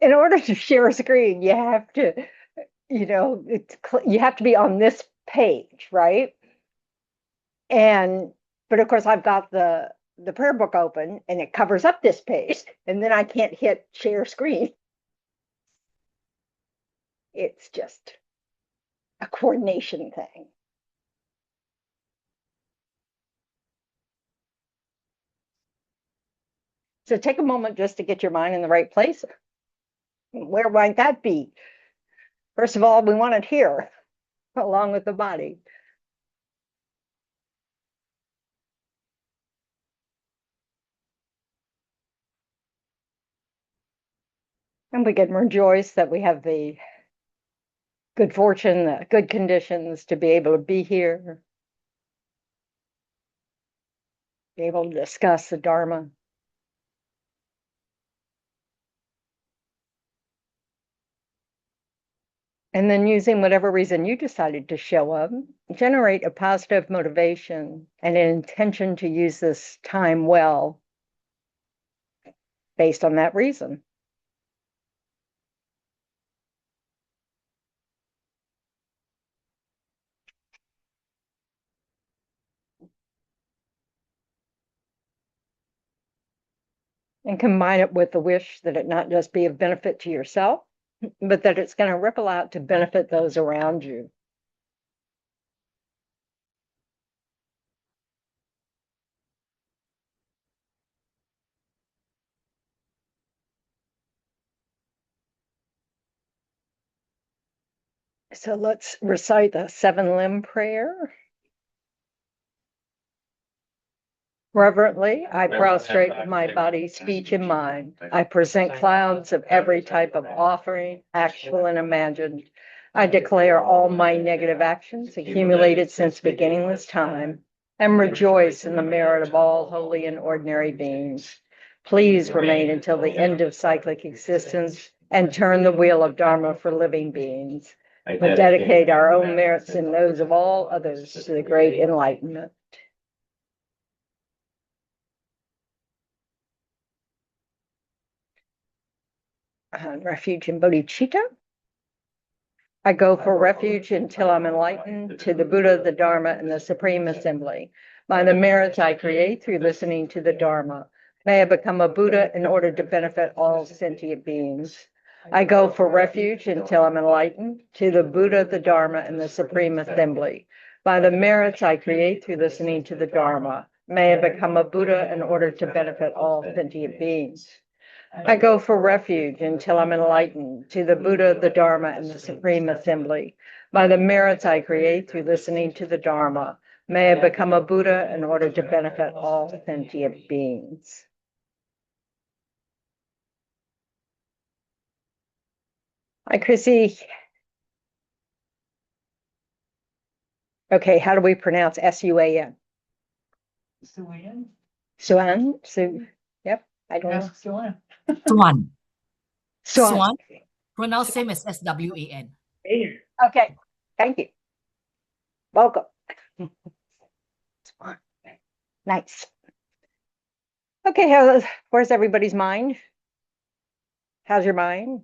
in order to share a screen, you have to, you have to be on this page, right? And but of course, I've got the prayer book open, and it covers up this page, and then I can't hit share screen. It's just a coordination thing. So take a moment just to get your mind in the right place. Where might that be? First of all, we want it here, along with the body. And we can rejoice that we have the good fortune, the good conditions to be able to be here, be able to discuss the Dharma. And then using whatever reason you decided to show up, generate a positive motivation and an intention to use this time well based on that reason. And combine it with the wish that it not just be of benefit to yourself, but that it's going to ripple out to benefit those around you. So let's recite the 7-limb prayer. Reverently, I prostrate my body, speech, and mind. I present clouds of every type of offering, actual and imagined. I declare all my negative actions accumulated since beginningless time, and rejoice in the merit of all holy and ordinary beings. Please remain until the end of cyclic existence and turn the wheel of Dharma for living beings. We dedicate our own merits and those of all others to the great enlightenment. Refuge in bodhicitta. I go for refuge until I'm enlightened to the Buddha, the Dharma, and the Supreme Assembly. By the merits I create through listening to the Dharma, may I become a Buddha in order to benefit all sentient beings. I go for refuge until I'm enlightened to the Buddha, the Dharma, and the Supreme Assembly. By the merits I create through listening to the Dharma, may I become a Buddha in order to benefit all sentient beings. I go for refuge until I'm enlightened to the Buddha, the Dharma, and the Supreme Assembly. By the merits I create through listening to the Dharma, may I become a Buddha in order to benefit all sentient beings. Hi, Chrissy. Okay, how do we pronounce S-U-A-N? Suan? Suan? Yep, I don't know. Ask Suan. Swan. Suan. Swan. Pronounced same as S-W-A-N. Okay, thank you. Welcome. Nice. Okay, where's everybody's mind? How's your mind?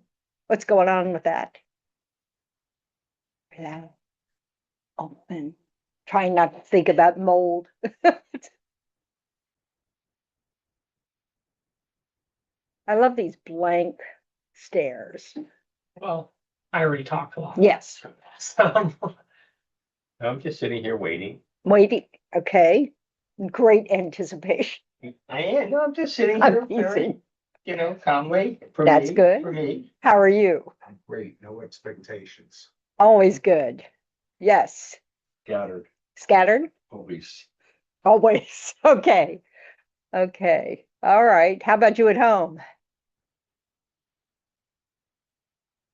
What's going on with that? Relax. Open. Trying not to think about mold. I love these blank stares. Well, I already talked a lot. Yes. So, I'm just sitting here waiting. Waiting. Okay. Great anticipation. I am. No, I'm just sitting I'm here very, teasing. calmly. That's good. For me. How are you? I'm great. No expectations. Always good. Yes. Scattered. Scattered? Always. Always. Okay. Okay. All right. How about you at home?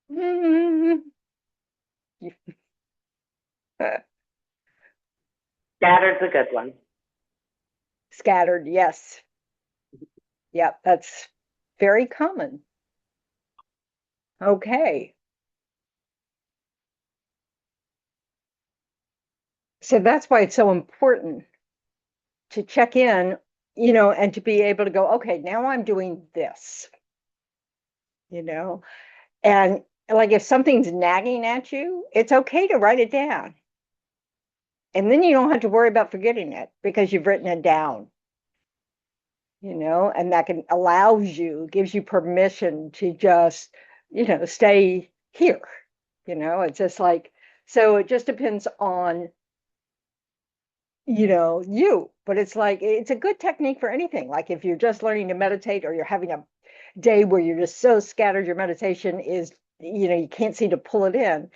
Mm. Scattered's a good one. Scattered, yes. Yep, that's very common. Okay. So that's why it's so important to check in, and to be able to go, okay, now I'm doing this. you know? And like if something's nagging at you, it's okay to write it down. And then you don't have to worry about forgetting it because you've written it down, and that gives you permission to just, stay here. It's just like, so it just depends on, you, but it's like, it's a good technique for anything. Like if you're just learning to meditate or you're having a day where you're just so scattered, your meditation is, you can't seem to pull it in.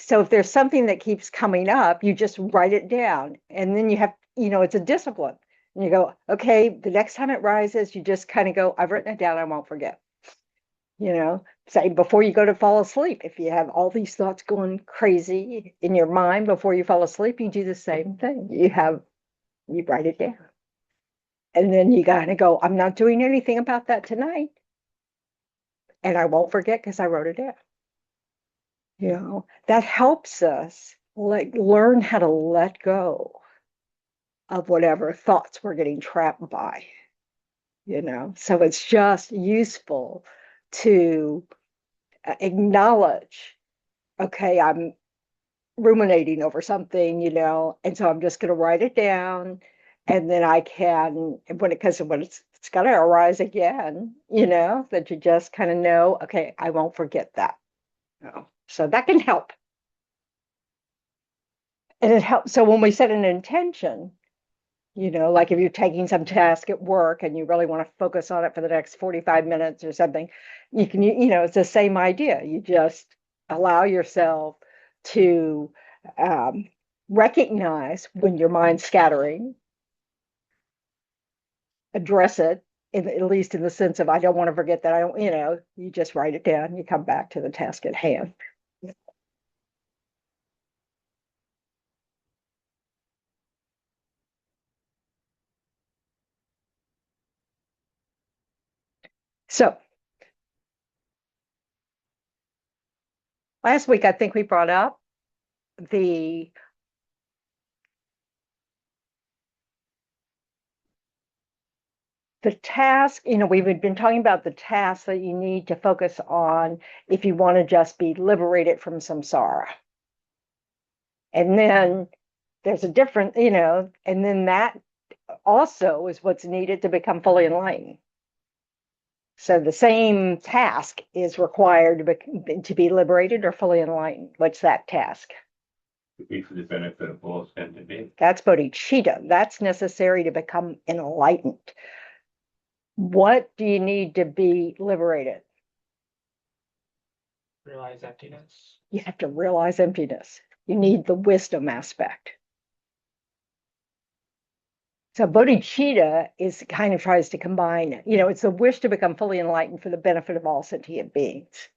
So if there's something that keeps coming up, you just write it down. And then you have, it's a discipline. And you go, okay, the next time it rises, you just kind of go, I've written it down, I won't forget. Say before you go to fall asleep, if you have all these thoughts going crazy in your mind before you fall asleep, you do the same thing. You write it down. And then you kind of go, I'm not doing anything about that tonight. And I won't forget because I wrote it down. That helps us learn how to let go of whatever thoughts we're getting trapped by. So it's just useful to acknowledge, okay, I'm ruminating over something, and so I'm just going to write it down, and then I can, when it's going to arise again, that you just kind of know, okay, I won't forget that. So that can help. And it helps. So when we set an intention, like if you're taking some task at work and you really want to focus on it for the next 45 minutes or something, you can, it's the same idea. You just allow yourself to recognize when your mind's scattering, address it, at least in the sense of, I don't want to forget that. I don't, you just write it down, you come back to the task at hand. So last week, I think we brought up the task, we've been talking about the task that you need to focus on if you want to just be liberated from samsara. And then there's a different, and then that also is what's needed to become fully enlightened. So the same task is required to be liberated or fully enlightened. What's that task? To be for the benefit of all sentient beings. That's bodhicitta. That's necessary to become enlightened. What do you need to be liberated? Realize emptiness. You have to realize emptiness. You need the wisdom aspect. So bodhicitta kind of tries to combine, it's the wish to become fully enlightened for the benefit of all sentient beings.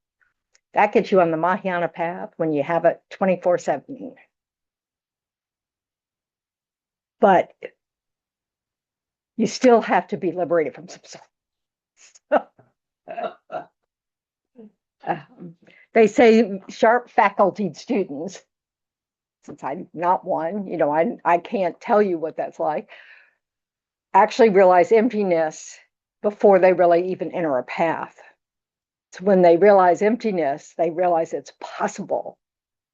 That gets you on the Mahayana path when you have it 24/7. But you still have to be liberated from samsara. They say sharp facultied students, since I'm not one, I can't tell you what that's like, actually realize emptiness before they really even enter a path. So when they realize emptiness, they realize it's possible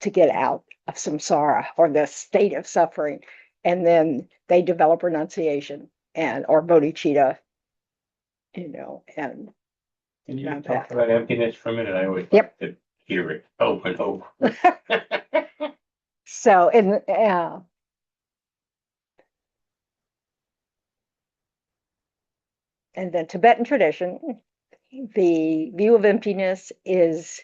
to get out of samsara or the state of suffering. And then they develop renunciation or bodhicitta, and Can you talk about emptiness for a minute? I always Yep. like to hear it over and over. So in the Tibetan tradition, the view of emptiness is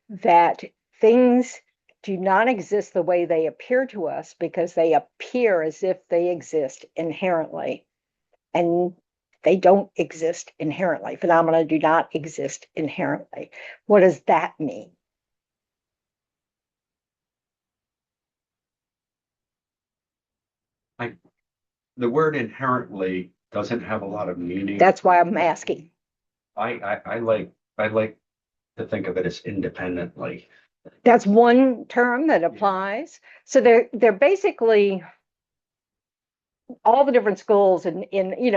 that things do not exist the way they appear to us because they appear as if they exist inherently. And they don't exist inherently. Phenomena do not exist inherently. What does that mean? The word inherently doesn't have a lot of meaning. That's why I'm asking. I like to think of it as independently. That's one term that applies. So they're basically, all the different schools in,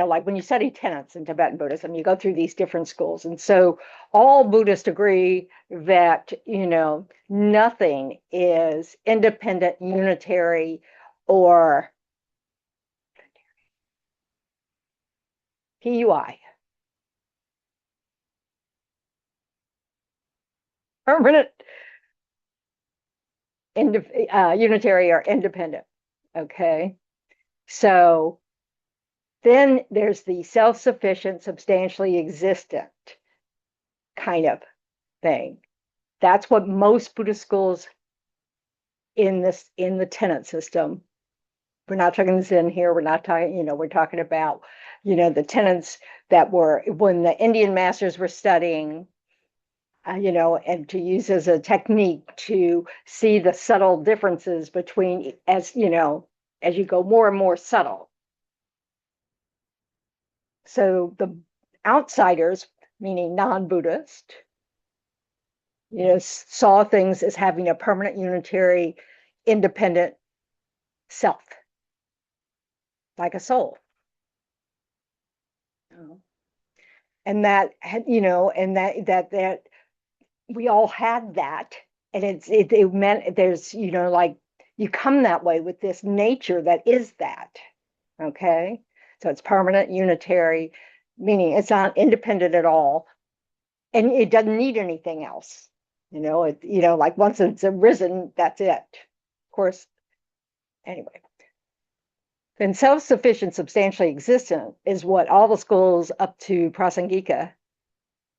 like when you study tenets in Tibetan Buddhism, you go through these different schools. And so all Buddhists agree that, nothing is independent, unitary, or PUI. Permanent, unitary, or independent. Okay. So then there's the self-sufficient, substantially existent kind of thing. That's what most Buddhist schools in the tenet system. We're not talking Zen here. We're not talking, we're talking about, the tenets that were when the Indian masters were studying, and to use as a technique to see the subtle differences between as you go more and more subtle. So the outsiders, meaning non-Buddhist, saw things as having a permanent, unitary, independent self, like a soul. And that, and that we all had that. And it meant there's, like you come that way with this nature that is that. Okay. So it's permanent, unitary, meaning it's not independent at all. And it doesn't need anything else. Like once it's arisen, that's it. Of course, anyway. Then self-sufficient, substantially existent is what all the schools up to Prasangika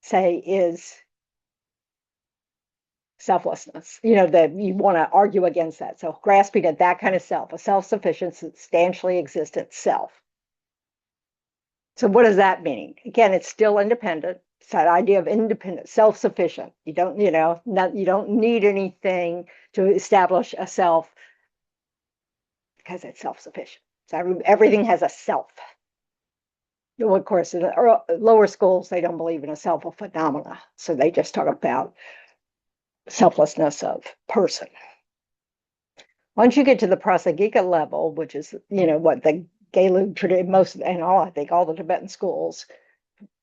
say is selflessness. That you want to argue against that. So grasping at that kind of self, a self-sufficient, substantially existent self. So what does that mean? Again, it's still independent. It's that idea of independent, self-sufficient. You don't, you don't need anything to establish a self because it's self-sufficient. So everything has a self. Well, of course, in the lower schools, they don't believe in a self of phenomena. So they just talk about selflessness of person. Once you get to the Prasangika level, which is, what the Gelug tradition, most and all, I think all the Tibetan schools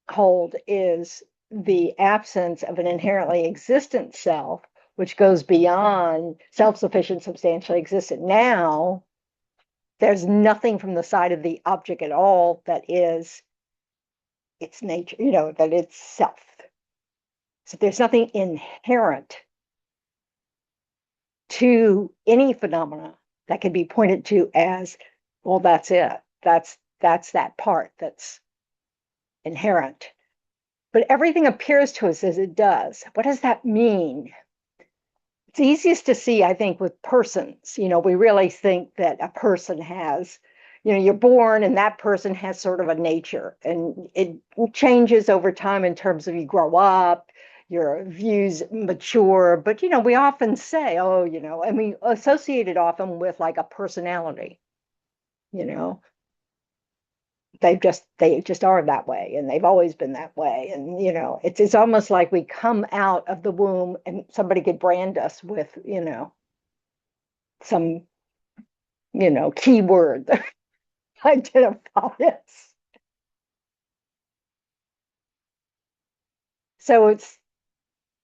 hold, is the absence of an inherently existent self, which goes beyond self-sufficient, substantially existent. Now, there's nothing from the side of the object at all that is its nature, that it's self. So there's nothing inherent to any phenomena that can be pointed to as, well, that's it. That's that part that's inherent. But everything appears to us as it does. What does that mean? It's easiest to see, I think, with persons. We really think that a person has, you're born and that person has sort of a nature, and it changes over time in terms of you grow up, your views mature. But, we often say, and we associate it often with like a personality, they just are that way, and they've always been that way. And it's almost like we come out of the womb and somebody could brand us with some keyword that identifies us.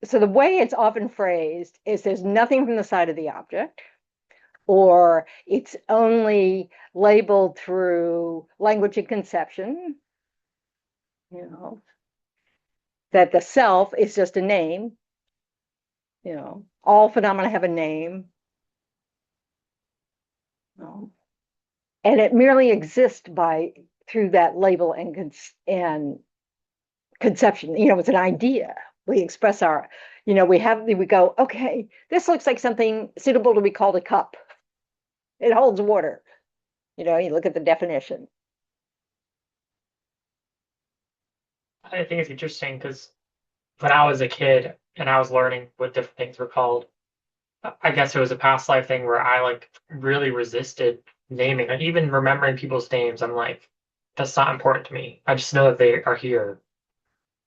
So the way it's often phrased is there's nothing from the side of the object, or it's only labeled through language and conception, that the self is just a name, all phenomena have a name, and it merely exists through that label and conception. It's an idea. We express our, we go, okay, this looks like something suitable to be called a cup. It holds water. You look at the definition. I think it's interesting because when I was a kid and I was learning what different things were called, I guess it was a past life thing where I like really resisted naming, and even remembering people's names. I'm like, that's not important to me. I just know that they are here.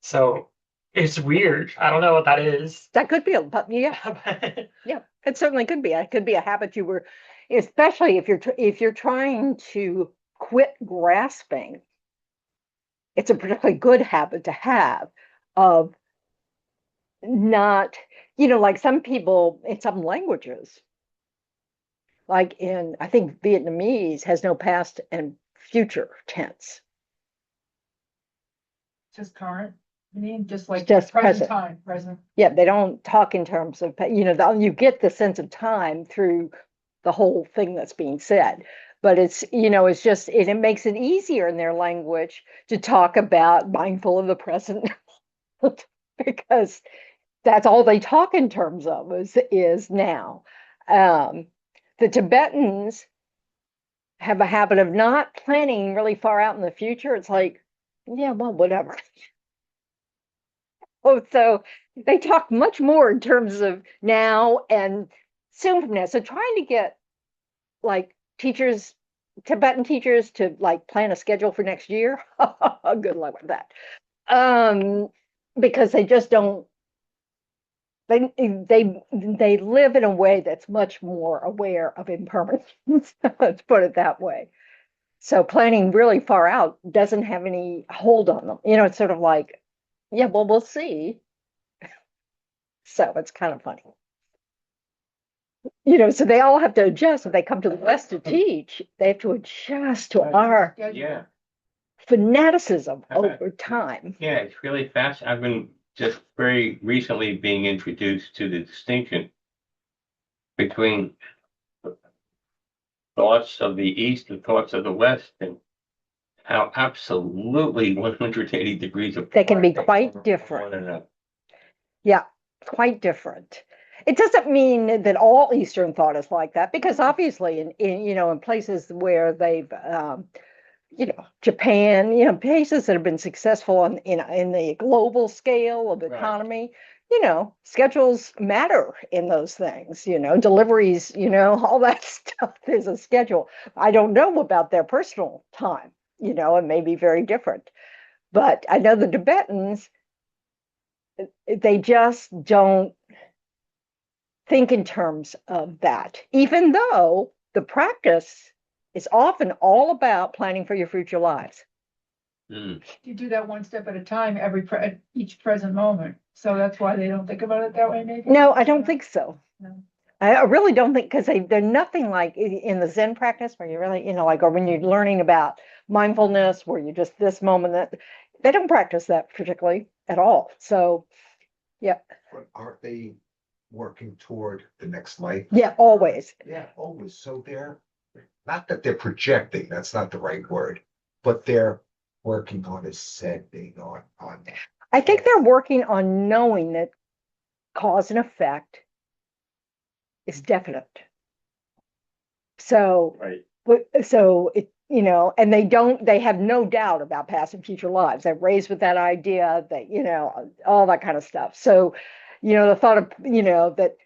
So it's weird. I don't know what that is. That could be yeah, it certainly could be. It could be a habit you were, especially if you're trying to quit grasping. It's a particularly good habit to have of not, like some people in some languages, like I think Vietnamese has no past and future tense. Just current, I mean, just like Just present present. time, present. Yeah, they don't talk in terms of, you get the sense of time through the whole thing that's being said. But it's just, it makes it easier in their language to talk about mindful of the present because that's all they talk in terms of is now. The Tibetans have a habit of not planning really far out in the future. It's like, yeah, well, whatever. Oh, so they talk much more in terms of now and soon from now. So trying to get like Tibetan teachers to like plan a schedule for next year, good luck with that. Because they just don't, they live in a way that's much more aware of impermanence. Let's put it that way. So planning really far out doesn't have any hold on them. It's sort of like, yeah, well, we'll see. So it's kind of funny. So they all have to adjust. If they come to the West to teach, they have to adjust to our Yeah, fanaticism over time. yeah, it's really fast. I've been just very recently being introduced to the distinction between thoughts of the East and thoughts of the West, and how absolutely 180 degrees apart They can be from quite one different. another. Yeah, quite different. It doesn't mean that all Eastern thought is like that, because obviously in places where they've Japan, places that have been successful in the global scale of the Right. economy, schedules matter in those things, deliveries, all that stuff. There's a schedule. I don't know about their personal time, it may be very different. But I know the Tibetans, they just don't think in terms of that, even though the practice is often all about planning for your future lives. Mm. You do that one step at a time, at each present moment. So that's why they don't think about it that way, maybe? No, I don't think so. No. I really don't think, because they're nothing like in the Zen practice where you really, like, or when you're learning about mindfulness, where you just this moment, that they don't practice that particularly at all. So, yeah. But aren't they working toward the next life? Yeah, always. Yeah, always. So not that they're projecting, that's not the right word, but they're working on ascending on. I think they're working on knowing that cause and effect is definite. So, Right. so and they have no doubt about past and future lives. They're raised with that idea that, all that kind of stuff. So, the thought of, that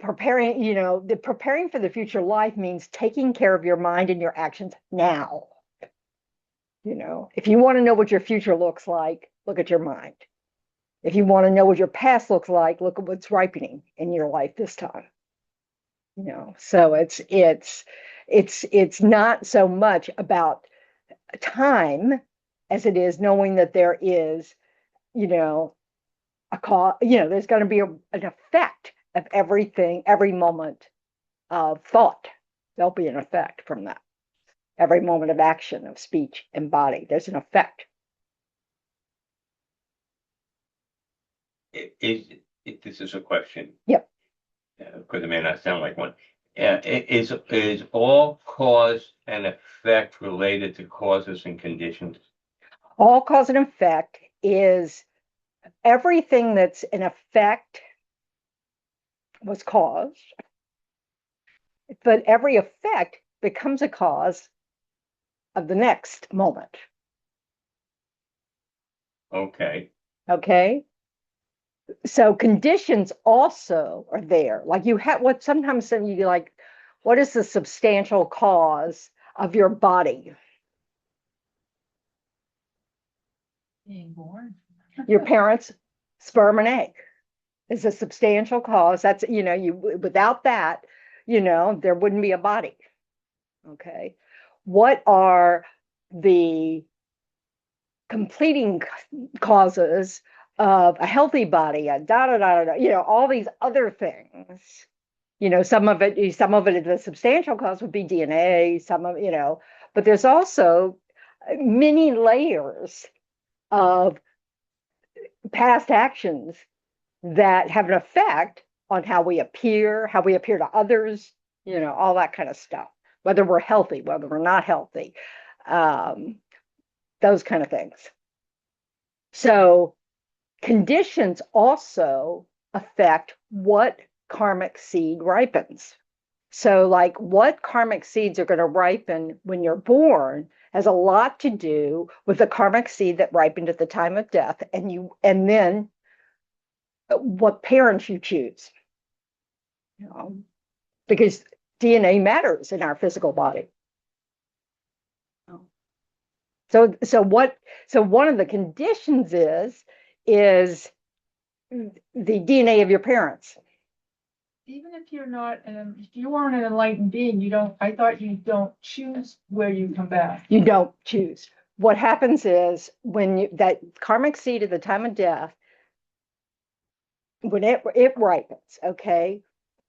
preparing, preparing for the future life means taking care of your mind and your actions now. If you want to know what your future looks like, look at your mind. If you want to know what your past looks like, look at what's ripening in your life this time. So it's not so much about time as it is knowing that there is, a cause, there's going to be an effect of everything, every moment of thought. There'll be an effect from that. Every moment of action, of speech and body, there's an effect. This is a question. Yep. Because it may not sound like one. Is all cause and effect related to causes and conditions? All cause and effect is everything that's an effect was caused, but every effect becomes a cause of the next moment. Okay. Okay. So conditions also are there. Like you have what sometimes you like, what is the substantial cause of your body? Being born. Your parents' sperm and egg is a substantial cause. That's, without that, there wouldn't be a body. Okay. what are the completing causes of a healthy body, a da da da da, all these other things. Some of it, the substantial cause would be DNA, but there's also many layers of past actions that have an effect on how we appear to others, all that kind of stuff, whether we're healthy, whether we're not healthy, those kind of things. So conditions also affect what karmic seed ripens. So like what karmic seeds are going to ripen when you're born has a lot to do with the karmic seed that ripened at the time of death, and then what parents you choose. Because DNA matters in our physical body. So one of the conditions is the DNA of your parents. Even if you're not, if you aren't an enlightened being, I thought you don't choose where you come back. You don't choose. What happens is when that karmic seed at the time of death, when it ripens, okay?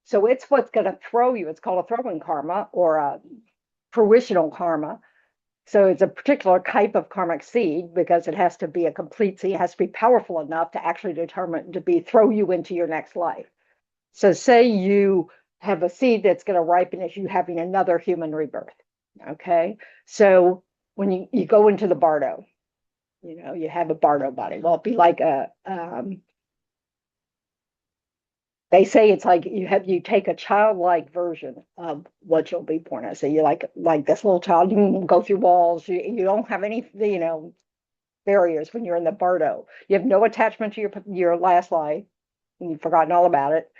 So it's what's going to throw you. It's called a throwing karma or a fruitional karma. So it's a particular type of karmic seed because it has to be a complete seed. It has to be powerful enough to actually throw you into your next life. So say you have a seed that's going to ripen as you having another human rebirth. Okay. So when you go into the bardo, you have a bardo body. Well, it'd be like they say it's like you take a childlike version of what you'll be born as. So you like this little child, you can go through walls, you don't have any, barriers when you're in the bardo. You have no attachment to your last life, and you've forgotten all about it,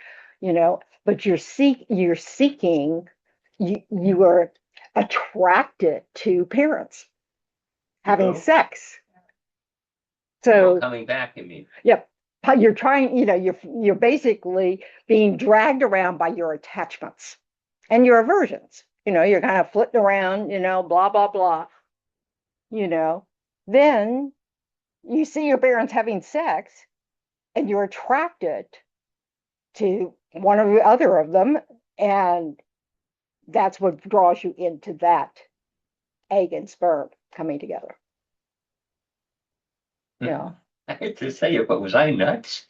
but you're seeking, you are attracted to parents having sex. So Coming back, you mean? Yep. You're trying, you're basically being dragged around by your attachments and your aversions. You're kind of flitting around, blah, blah, blah. Then you see your parents having sex and you're attracted to one or the other of them. And that's what draws you into that egg and sperm coming together. I hate to say it, but was I nuts?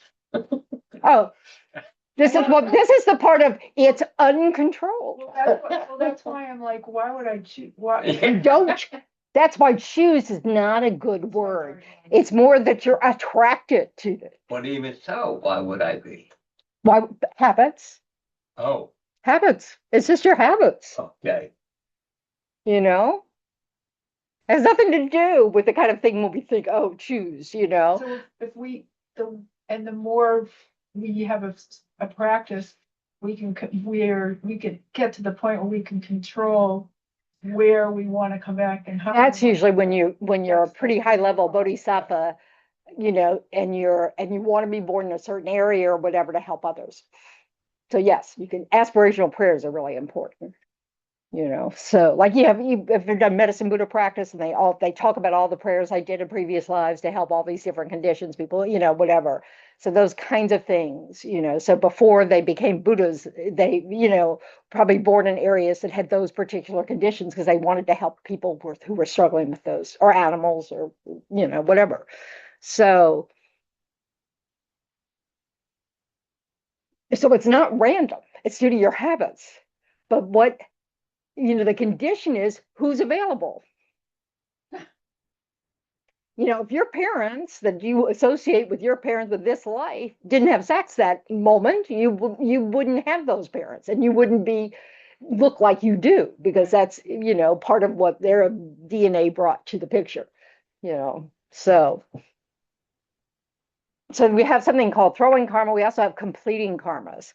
Oh, this is the part of it's uncontrolled. That's why I'm like, why would I choose? That's why choose is not a good word. It's more that you're attracted to it. But even so, why would I be? Why? Habits. Oh, Habits. It's just your habits. okay. It has nothing to do with the kind of thing when we think, oh, choose, So if the more we have a practice, we can get to the point where we can control where we want to come back and how. That's usually when you're a pretty high level bodhisattva, and you want to be born in a certain area or whatever to help others. So yes, aspirational prayers are really important. So like if you've done medicine Buddha practice, and they talk about all the prayers I did in previous lives to help all these different conditions, people, whatever. So those kinds of things, so before they became Buddhas, they, probably born in areas that had those particular conditions because they wanted to help people who were struggling with those, or animals, or, whatever. So it's not random. It's due to your habits. But what, the condition is who's available. If your parents that you associate with your parents with this life didn't have sex that moment, you wouldn't have those parents, and you wouldn't look like you do, because that's, part of what their DNA brought to the picture, so we have something called throwing karma. We also have completing karmas,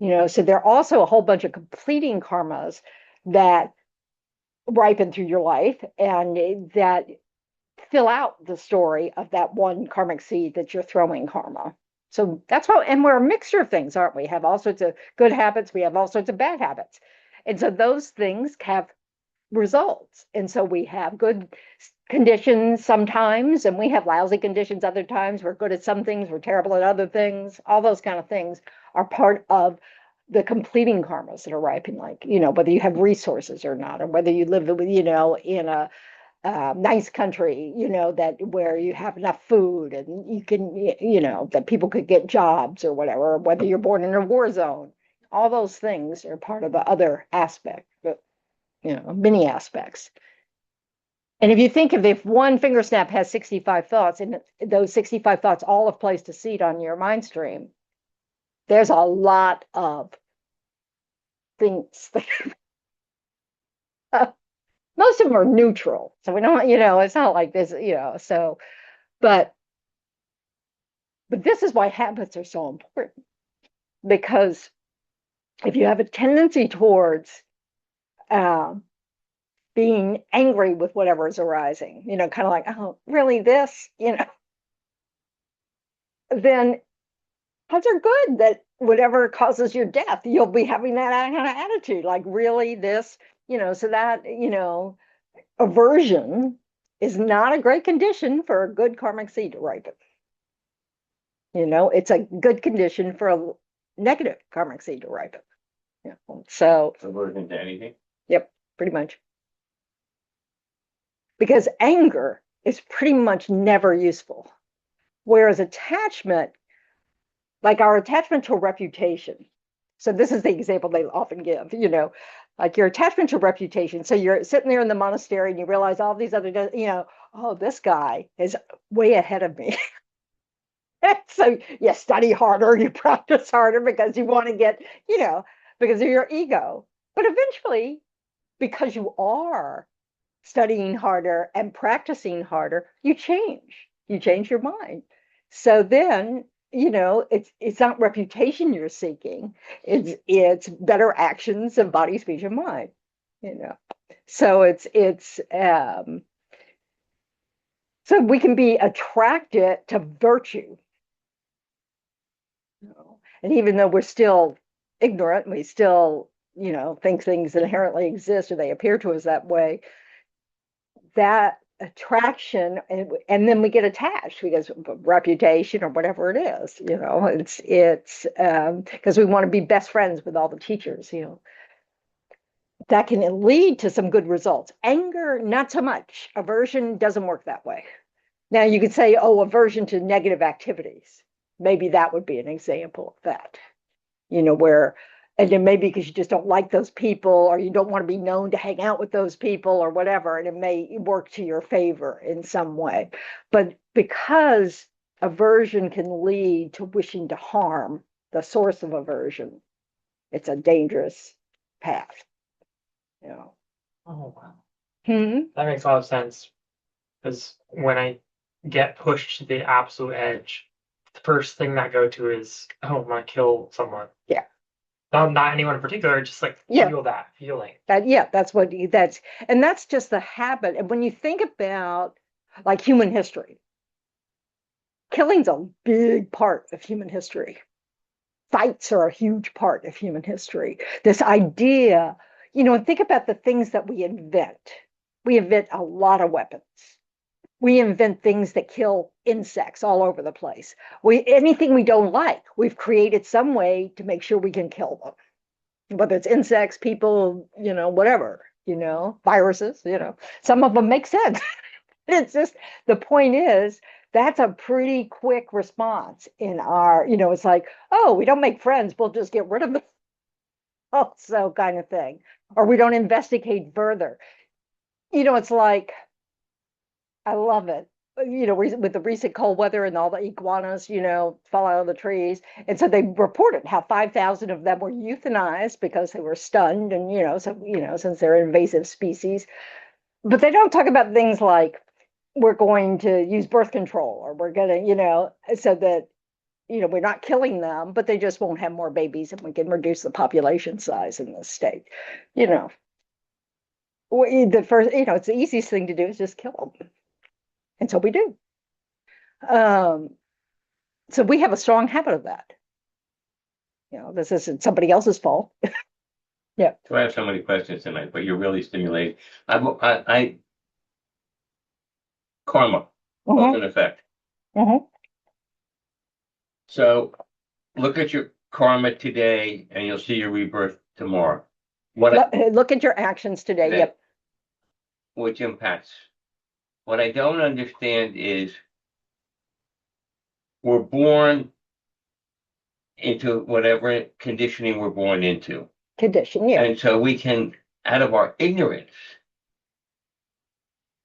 so there are also a whole bunch of completing karmas that ripen through your life and that fill out the story of that one karmic seed that you're throwing karma. So that's why, and we're a mixture of things, aren't we? We have all sorts of good habits. We have all sorts of bad habits. And so those things have results. And so we have good conditions sometimes, and we have lousy conditions other times. We're good at some things, we're terrible at other things. All those kind of things are part of the completing karmas that are ripening, like, whether you have resources or not, or whether you live, in a nice country, that where you have enough food and you can, that people could get jobs or whatever, or whether you're born in a war zone. All those things are part of the other aspect, but, many aspects. And if you think of if one finger snap has 65 thoughts, and those 65 thoughts all have placed a seed on your mind stream, there's a lot of things that most of them are neutral. So we don't, it's not like this, so, but this is why habits are so important. Because if you have a tendency towards being angry with whatever is arising, kind of like, oh, really this, then odds are good that whatever causes your death, you'll be having that kind of attitude, like, really this, so that, aversion is not a great condition for a good karmic seed to ripen. It's a good condition for a negative karmic seed to ripen. So Aversion to anything? Yep, pretty much. Because anger is pretty much never useful. Whereas attachment, like our attachment to a reputation. So this is the example they often give, like your attachment to reputation. So you're sitting there in the monastery and you realize all these other, oh, this guy is way ahead of me. So you study harder, you practice harder because you want to get, because of your ego. But eventually, because you are studying harder and practicing harder, you change your mind. So then, it's not reputation you're seeking, it's better actions of body, speech, and mind, so so we can be attracted to virtue, and even though we're still ignorant, we still think things inherently exist, or they appear to us that way, that attraction, and then we get attached because of reputation or whatever it is, it's because we want to be best friends with all the teachers, that can lead to some good results. Anger, not so much. Aversion doesn't work that way. Now you could say, oh, aversion to negative activities, maybe that would be an example of that, where, and then maybe because you just don't like those people, or you don't want to be known to hang out with those people or whatever, and it may work to your favor in some way. But because aversion can lead to wishing to harm the source of aversion, it's a dangerous path. Oh wow. Hmm? That makes a lot of sense. Because when I get pushed to the absolute edge, the first thing that I go to is, oh, I'm gonna kill someone. Yeah. Not anyone in particular, just like Yeah. feel that feeling. And that's just the habit. And when you think about like human history, killing's a big part of human history. Fights are a huge part of human history. This idea, think about the things that we invent. We invent a lot of weapons. We invent things that kill insects all over the place. Anything we don't like, we've created some way to make sure we can kill them. Whether it's insects, people, whatever, viruses, some of them make sense. It's just, the point is, that's a pretty quick response in our, it's like, oh, we don't make friends, we'll just get rid of them. Also kind of thing. Or we don't investigate further. It's like, I love it. With the recent cold weather and all the iguanas, fall out of the trees. And so they reported how 5,000 of them were euthanized because they were stunned. And, since they're an invasive species. But they don't talk about things like, we're going to use birth control, or we're going to, so that, we're not killing them, but they just won't have more babies and we can reduce the population size in this state. The first, it's the easiest thing to do is just kill them. And so we do. So we have a strong habit of that. This isn't somebody else's fault. Yeah. So I have so many questions tonight, but you're really stimulating. I karma, cause Mhm, and effect. mhm. So look at your karma today and you'll see your rebirth tomorrow. What, Look at your actions today. Today. Yep. which impacts. What I don't understand is we're born into whatever conditioning we're born into. Condition. Yeah. And so we can, out of our ignorance,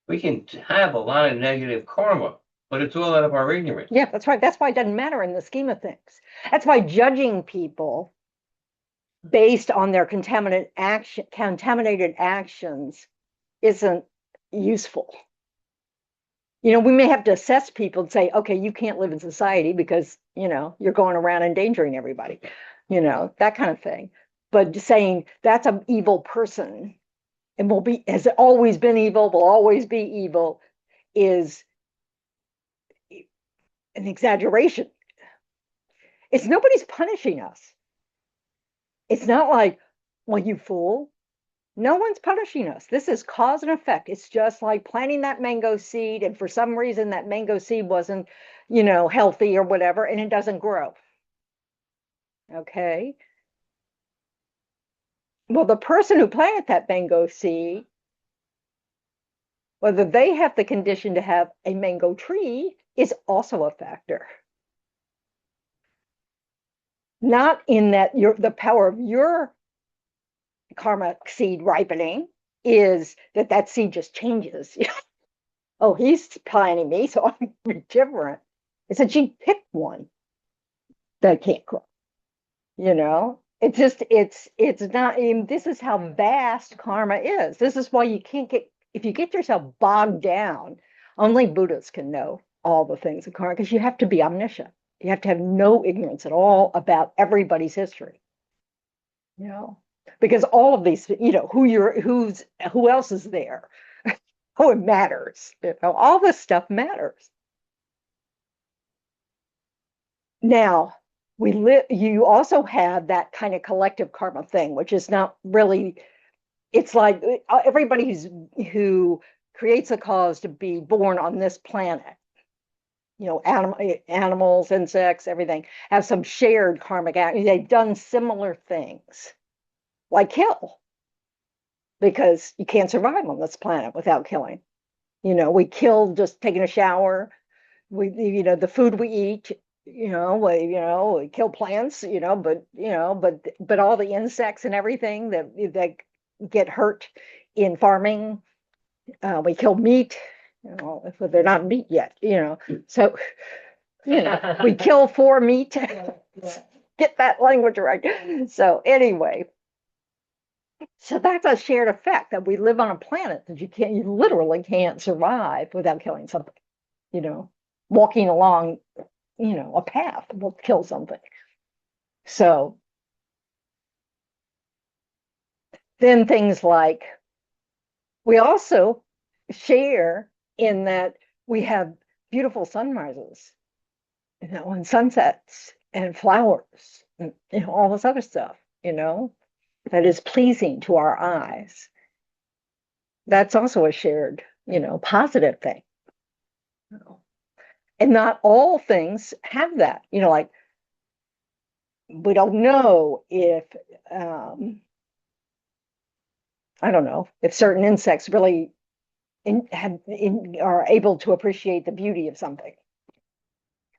we can have a lot of negative karma, but it's all out of our ignorance. Yeah, that's right. That's why it doesn't matter in the scheme of things. That's why judging people based on their contaminated actions isn't useful. You know, we may have to assess people and say, okay, you can't live in society because, you're going around endangering everybody, that kind of thing. But saying that's an evil person and has always been evil, will always be evil, is an exaggeration. It's nobody's punishing us. It's not like, well, you fool. No one's punishing us. This is cause and effect. It's just like planting that mango seed, and for some reason that mango seed wasn't, healthy or whatever, and it doesn't grow. Okay. Well, the person who planted that mango seed, whether they have the condition to have a mango tree, is also a factor. Not in that the power of your karma seed ripening is that seed just changes. Oh, he's planting me, so I'm different. It's that you picked one that can't grow. It's just it's not. This is how vast karma is. This is why you can't if you get yourself bogged down. Only Buddhists can know all the things of karma because you have to be omniscient. You have to have no ignorance at all about everybody's history. Because all of these, who else is there? Oh, it matters. All this stuff matters. Now, you also have that kind of collective karma thing, which is not really, it's like everybody who creates a cause to be born on this planet, animals, insects, everything, have some shared karmic act. They've done similar things, like kill, because you can't survive on this planet without killing. We kill just taking a shower. The food we eat, we kill plants, but all the insects and everything that get hurt in farming, we kill meat, if they're not meat yet, so, we kill for meat. Get that language right. So anyway, so that's a shared effect that we live on a planet that you literally can't survive without killing something, walking along, a path will kill something. So then things like we also share in that we have beautiful sunrises, and sunsets and flowers and all this other stuff, that is pleasing to our eyes. That's also a shared, positive thing. And not all things have that, like we don't know if I don't know if certain insects really are able to appreciate the beauty of something.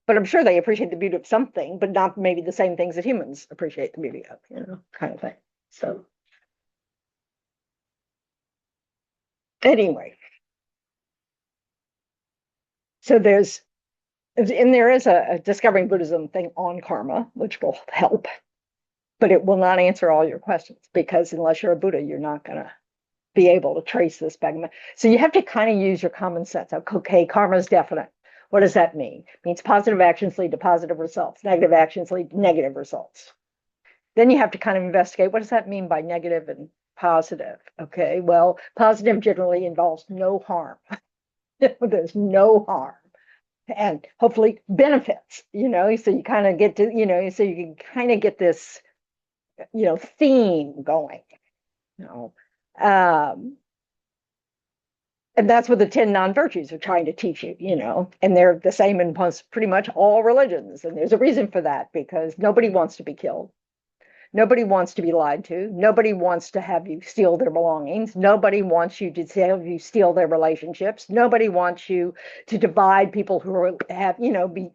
But I'm sure they appreciate the beauty of something, but not maybe the same things that humans appreciate the beauty of, kind of thing. So anyway, so there is a Discovering Buddhism thing on karma, which will help, but it will not answer all your questions, because unless you're a Buddha, you're not going to be able to trace this back. So you have to kind of use your common sense. Okay, karma is definite. What does that mean? It means positive actions lead to positive results. Negative actions lead to negative results. Then you have to kind of investigate, what does that mean by negative and positive? Okay, well, positive generally involves no harm. There's no harm. And hopefully benefits, so you kind of get to, so you can kind of get this, theme going. you know. Um, and that's what the 10 non-virtues are trying to teach you, you know, and they're the same in pretty much all religions. And there's a reason for that, because nobody wants to be killed. Nobody wants to be lied to. Nobody wants to have you steal their belongings. Nobody wants you to have you steal their relationships. Nobody wants you to divide people who have, you know, be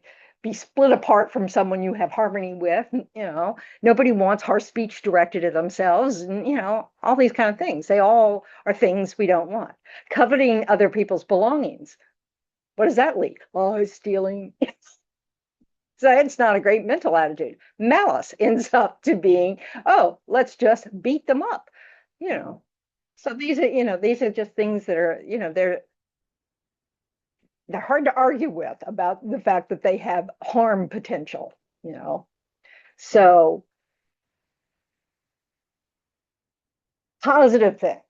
split apart from someone you have harmony with. You know, nobody wants harsh speech directed at themselves, and you know, all these kind of things. They all are things we don't want. Coveting other people's belongings. What does that lead? Oh, stealing. So it's not a great mental attitude. Malice ends up to being, oh, let's just beat them up, you know. So these are, you know, these are just things that are, you know, they're hard to argue with about the fact that they have harm potential, you know. So positive things,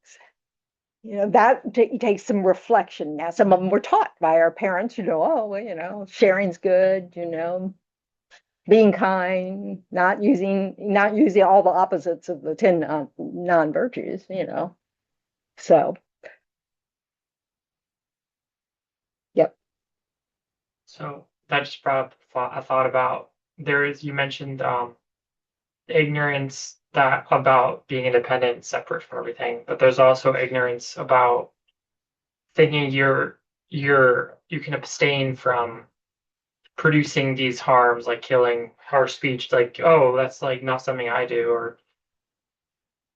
you know, that takes some reflection. Now, some of them were taught by our parents, you know, oh, well, you know, sharing's good, you know, being kind, not using all the opposites of the 10 non-virtues, you know. So, yep. So that just brought up a thought about you mentioned ignorance that about being independent and separate from everything, but there's also ignorance about thinking you can abstain from producing these harms, like killing, harsh speech, like, oh, that's like not something I do, or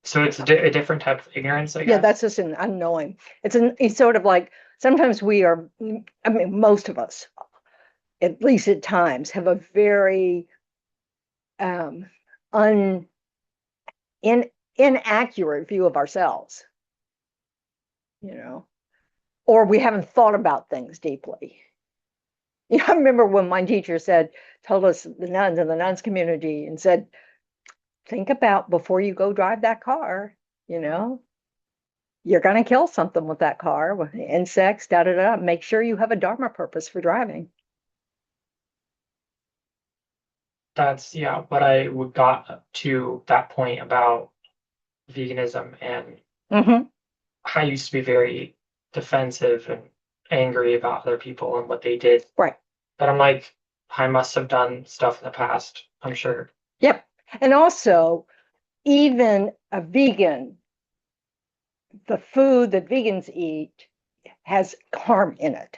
so it's a different type of ignorance, I guess. Yeah, that's just an unknowing. It's sort of like sometimes we are, I mean, most of us, at least at times, have a very un inaccurate view of ourselves, you know, or we haven't thought about things deeply. You know, I remember when my teacher told us, the nuns in the nuns community, and said, think about before you go drive that car, you know, you're going to kill something with that car, with insects, da da da. Make sure you have a Dharma purpose for driving. That's what I would got to that point about veganism, and I used to be very defensive and angry about other people and what they did. Right. But I'm like, I must have done stuff in the past, I'm sure. Yep. And also, even a vegan, the food that vegans eat has harm in it.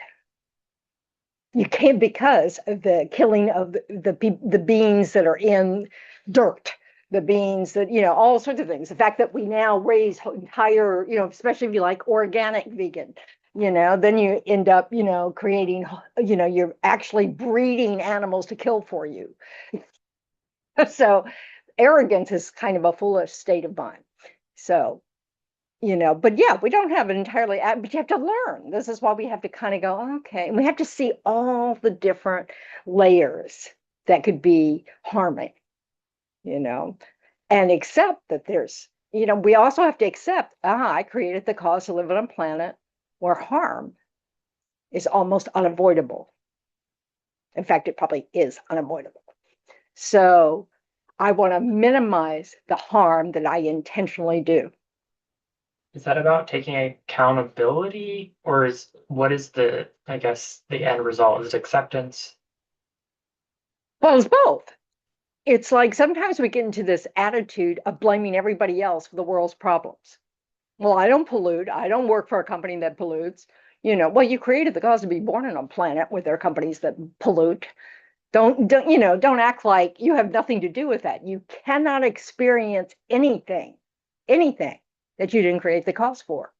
You can't, because of the killing of the beings that are in dirt, the beings that, you know, all sorts of things. The fact that we now raise entire, you know, especially if you like organic vegan, you know, then you end up, you know, creating, you know, you're actually breeding animals to kill for you. So arrogance is kind of a foolish state of mind. So, you know, but yeah, we don't have it entirely, but you have to learn. This is why we have to kind of go, okay, and we have to see all the different layers that could be harming, you know, and accept that there's, you know, we also have to accept, I created the cause to live on a planet where harm is almost unavoidable. In fact, it probably is unavoidable. So I want to minimize the harm that I intentionally do. Is that about taking accountability, or what is the, I guess, the end result? Is it acceptance? Well, it's both. It's like sometimes we get into this attitude of blaming everybody else for the world's problems. Well, I don't pollute. I don't work for a company that pollutes. You know, well, you created the cause to be born on a planet where there are companies that pollute. Don't you know, don't act like you have nothing to do with that. You cannot experience anything that you didn't create the cause for.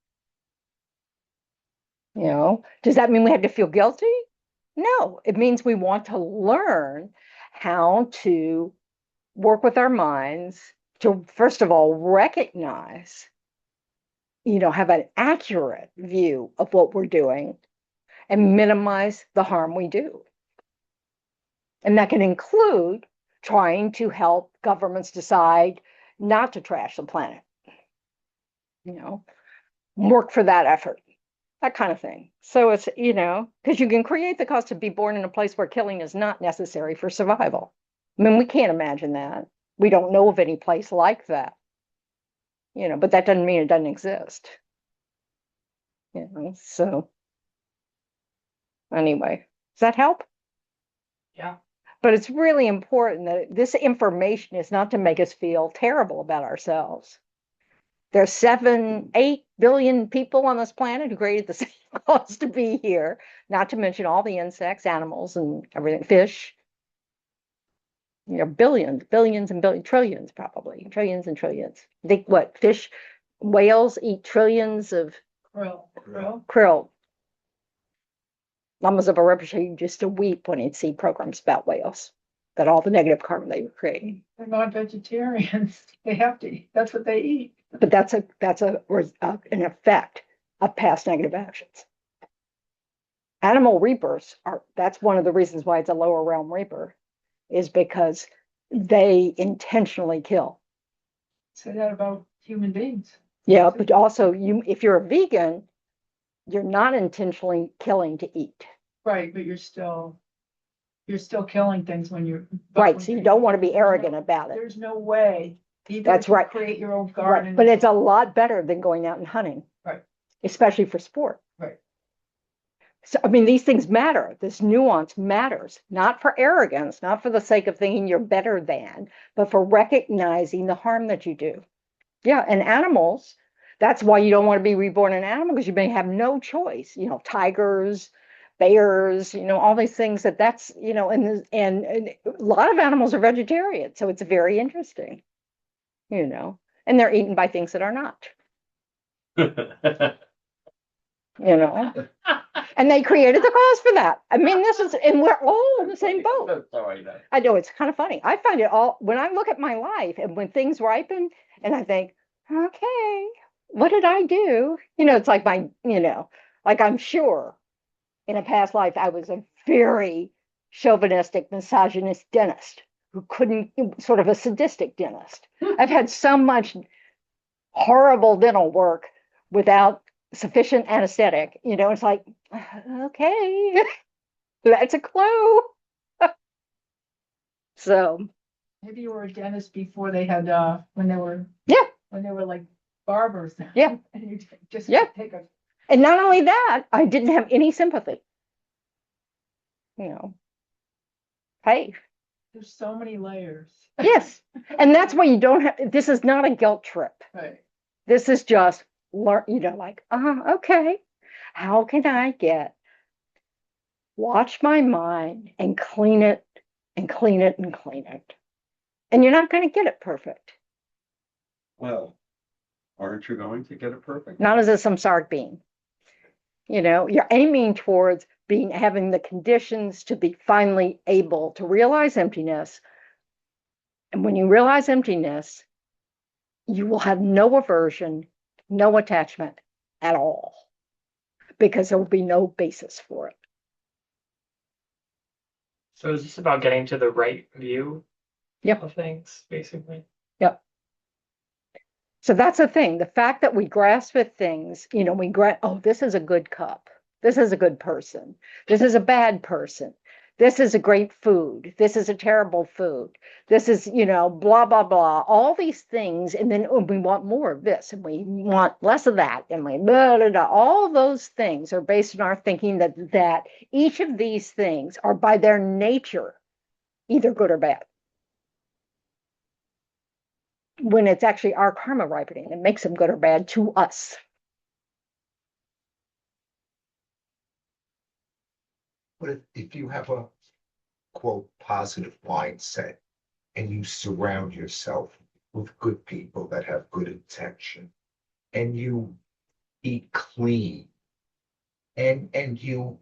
You know, does that mean we have to feel guilty? No, it means we want to learn how to work with our minds to, first of all, recognize, you know, have an accurate view of what we're doing and minimize the harm we do. And that can include trying to help governments decide not to trash the planet, you know, work for that effort, that kind of thing. So it's, you know, because you can create the cause to be born in a place where killing is not necessary for survival. I mean, we can't imagine that. We don't know of any place like that. but that doesn't mean it doesn't exist. So anyway, does that help? Yeah. But it's really important that this information is not to make us feel terrible about ourselves. There's 7-8 billion people on this planet who created the same cause to be here, not to mention all the insects, animals, and everything, fish. Billions, billions, and billions, trillions, probably, trillions and trillions. Think what fish, whales eat trillions of krill. Mamas of a Rinpoche used to weep when he'd see programs about whales, that all the negative karma they were creating. They're not vegetarians. They have to eat. That's what they eat. But that's an effect of past negative actions. Animal reapers that's one of the reasons why it's a lower realm reaper, is because they intentionally kill. Say that about human beings. Yeah, but also if you're a vegan, you're not intentionally killing to eat. Right, but you're still killing things when you're. Right, so you don't want to be arrogant about it. There's no way. Even That's if you right. create your own Right, garden. but it's a lot better than going out and hunting. Right. Especially for sport. Right. So, I mean, these things matter. This nuance matters, not for arrogance, not for the sake of thinking you're better than, but for recognizing the harm that you do. Yeah, and animals, that's why you don't want to be reborn an animal, because you may have no choice. Tigers, bears, all these things that's, and a lot of animals are vegetarian. So it's very interesting, and they're eaten by things that are not. And they created the cause for that. I mean, and we're all in the same boat. I know, it's kind of funny. I find it all, when I look at my life and when things ripen and I think, okay, what did I do? It's like like I'm sure in a past life, I was a very chauvinistic, misogynist dentist who sort of a sadistic dentist. I've had so much horrible dental work without sufficient anesthetic, it's like, okay, that's a clue. So Maybe you were a dentist before they had, when they were like barbers. Yeah. And you just Yeah. take a. And not only that, I didn't have any sympathy. Hey. There's so many layers. Yes. And that's why you don't have, this is not a guilt trip. Right. This is just learn, like, okay, how can I watch my mind and clean it and clean it and clean it. And you're not going to get it perfect. Well, aren't you going to get it perfect? Not as a samsaric being. You're aiming towards having the conditions to be finally able to realize emptiness. And when you realize emptiness, you will have no aversion, no attachment at all, because there will be no basis for it. So is this about getting to the right view Yep. of things, basically? Yep. So that's the thing. The fact that we grasp at things, this is a good cup. This is a good person. This is a bad person. This is a great food. This is a terrible food. This is, blah, blah, blah, all these things. And then we want more of this and we want less of that. And we, blah, blah, blah. All those things are based on our thinking that each of these things are by their nature either good or bad. When it's actually our karma ripening that makes them good or bad to us. But if you have a quote positive mindset and you surround yourself with good people that have good intention and you eat clean and you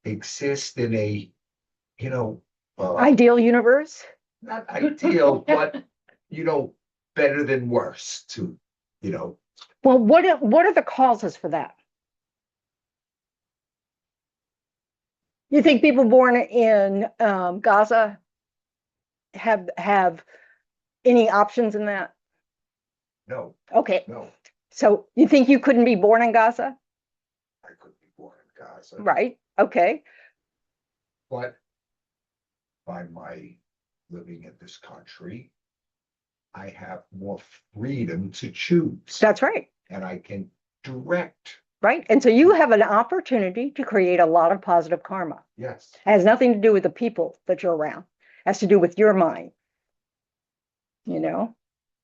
exist in a Ideal universe? not ideal, but better than worse to Well, what are the causes for that? You think people born in Gaza have any options in that? no. Okay, so you think you couldn't be born in Gaza? I could be born in Gaza, Right, okay. but by my living in this country I have more freedom to choose. That's right. And I can direct. Right. And so you have an opportunity to create a lot of positive karma. Yes. It has nothing to do with the people that you're around. It has to do with your mind. You know?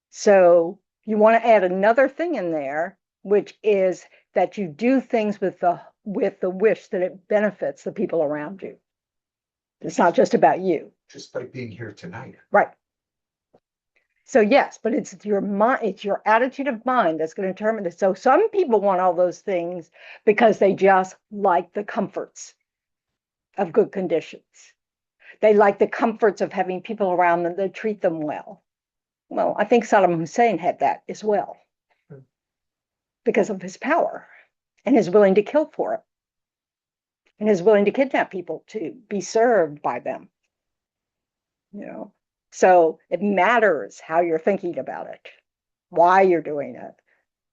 So you want to add another thing in there, which is that you do things with the wish that it benefits the people around you. It's not just about you. Just by being here tonight. Right. So yes, but it's your mind, it's your attitude of mind that's going to determine it. So some people want all those things because they just like the comforts of good conditions. They like the comforts of having people around them that treat them well. Well, I think Saddam Hussein had that as well because of his power and is willing to kill for it and is willing to kidnap people to be served by them. You know, so it matters how you're thinking about it, why you're doing it,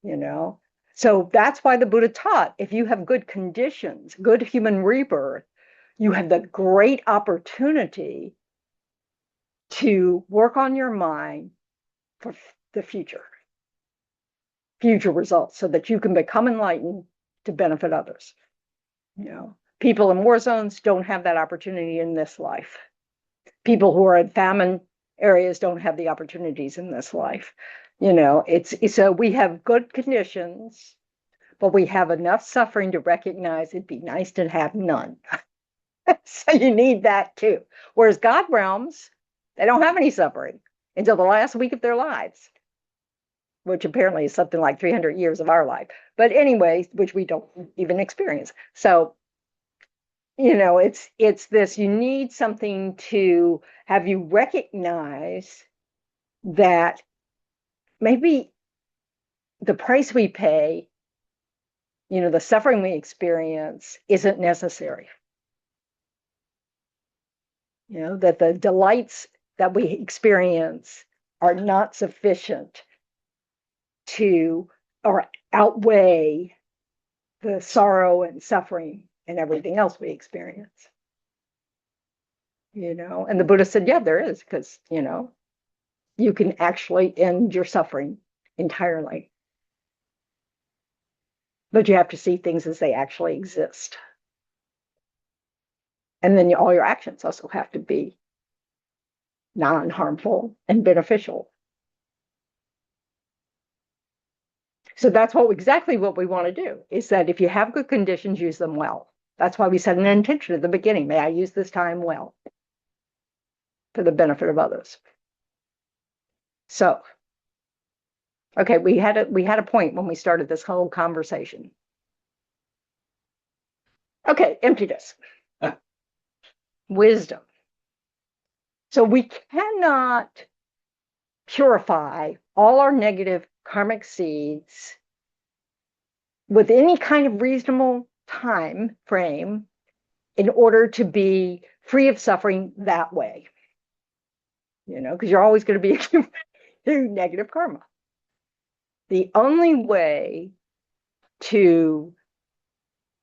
you know. So that's why the Buddha taught, if you have good conditions, good human rebirth, you have the great opportunity to work on your mind for the future results so that you can become enlightened to benefit others. You know, people in war zones don't have that opportunity in this life. People who are in famine areas don't have the opportunities in this life. You know, it's so we have good conditions, but we have enough suffering to recognize it'd be nice to have none. So you need that too. Whereas God realms, they don't have any suffering until the last week of their lives, which apparently is something like 300 years of our life. But anyway, which we don't even experience. So, you know, it's this, you need something to have you recognize that maybe the price we pay, you know, the suffering we experience isn't necessary. You know, that the delights that we experience are not sufficient to or outweigh the sorrow and suffering and everything else we experience. You know, and the Buddha said, yeah, there is, because, you know, you can actually end your suffering entirely. But you have to see things as they actually exist. And then all your actions also have to be non-harmful and beneficial. So that's exactly what we want to do, is that if you have good conditions, use them well. That's why we set an intention at the beginning. May I use this time well for the benefit of others. So, okay, we had a point when we started this whole conversation. Okay, emptiness. Wisdom. So we cannot purify all our negative karmic seeds with any kind of reasonable time frame in order to be free of suffering that way. You know, because you're always going to be accumulating negative karma. The only way to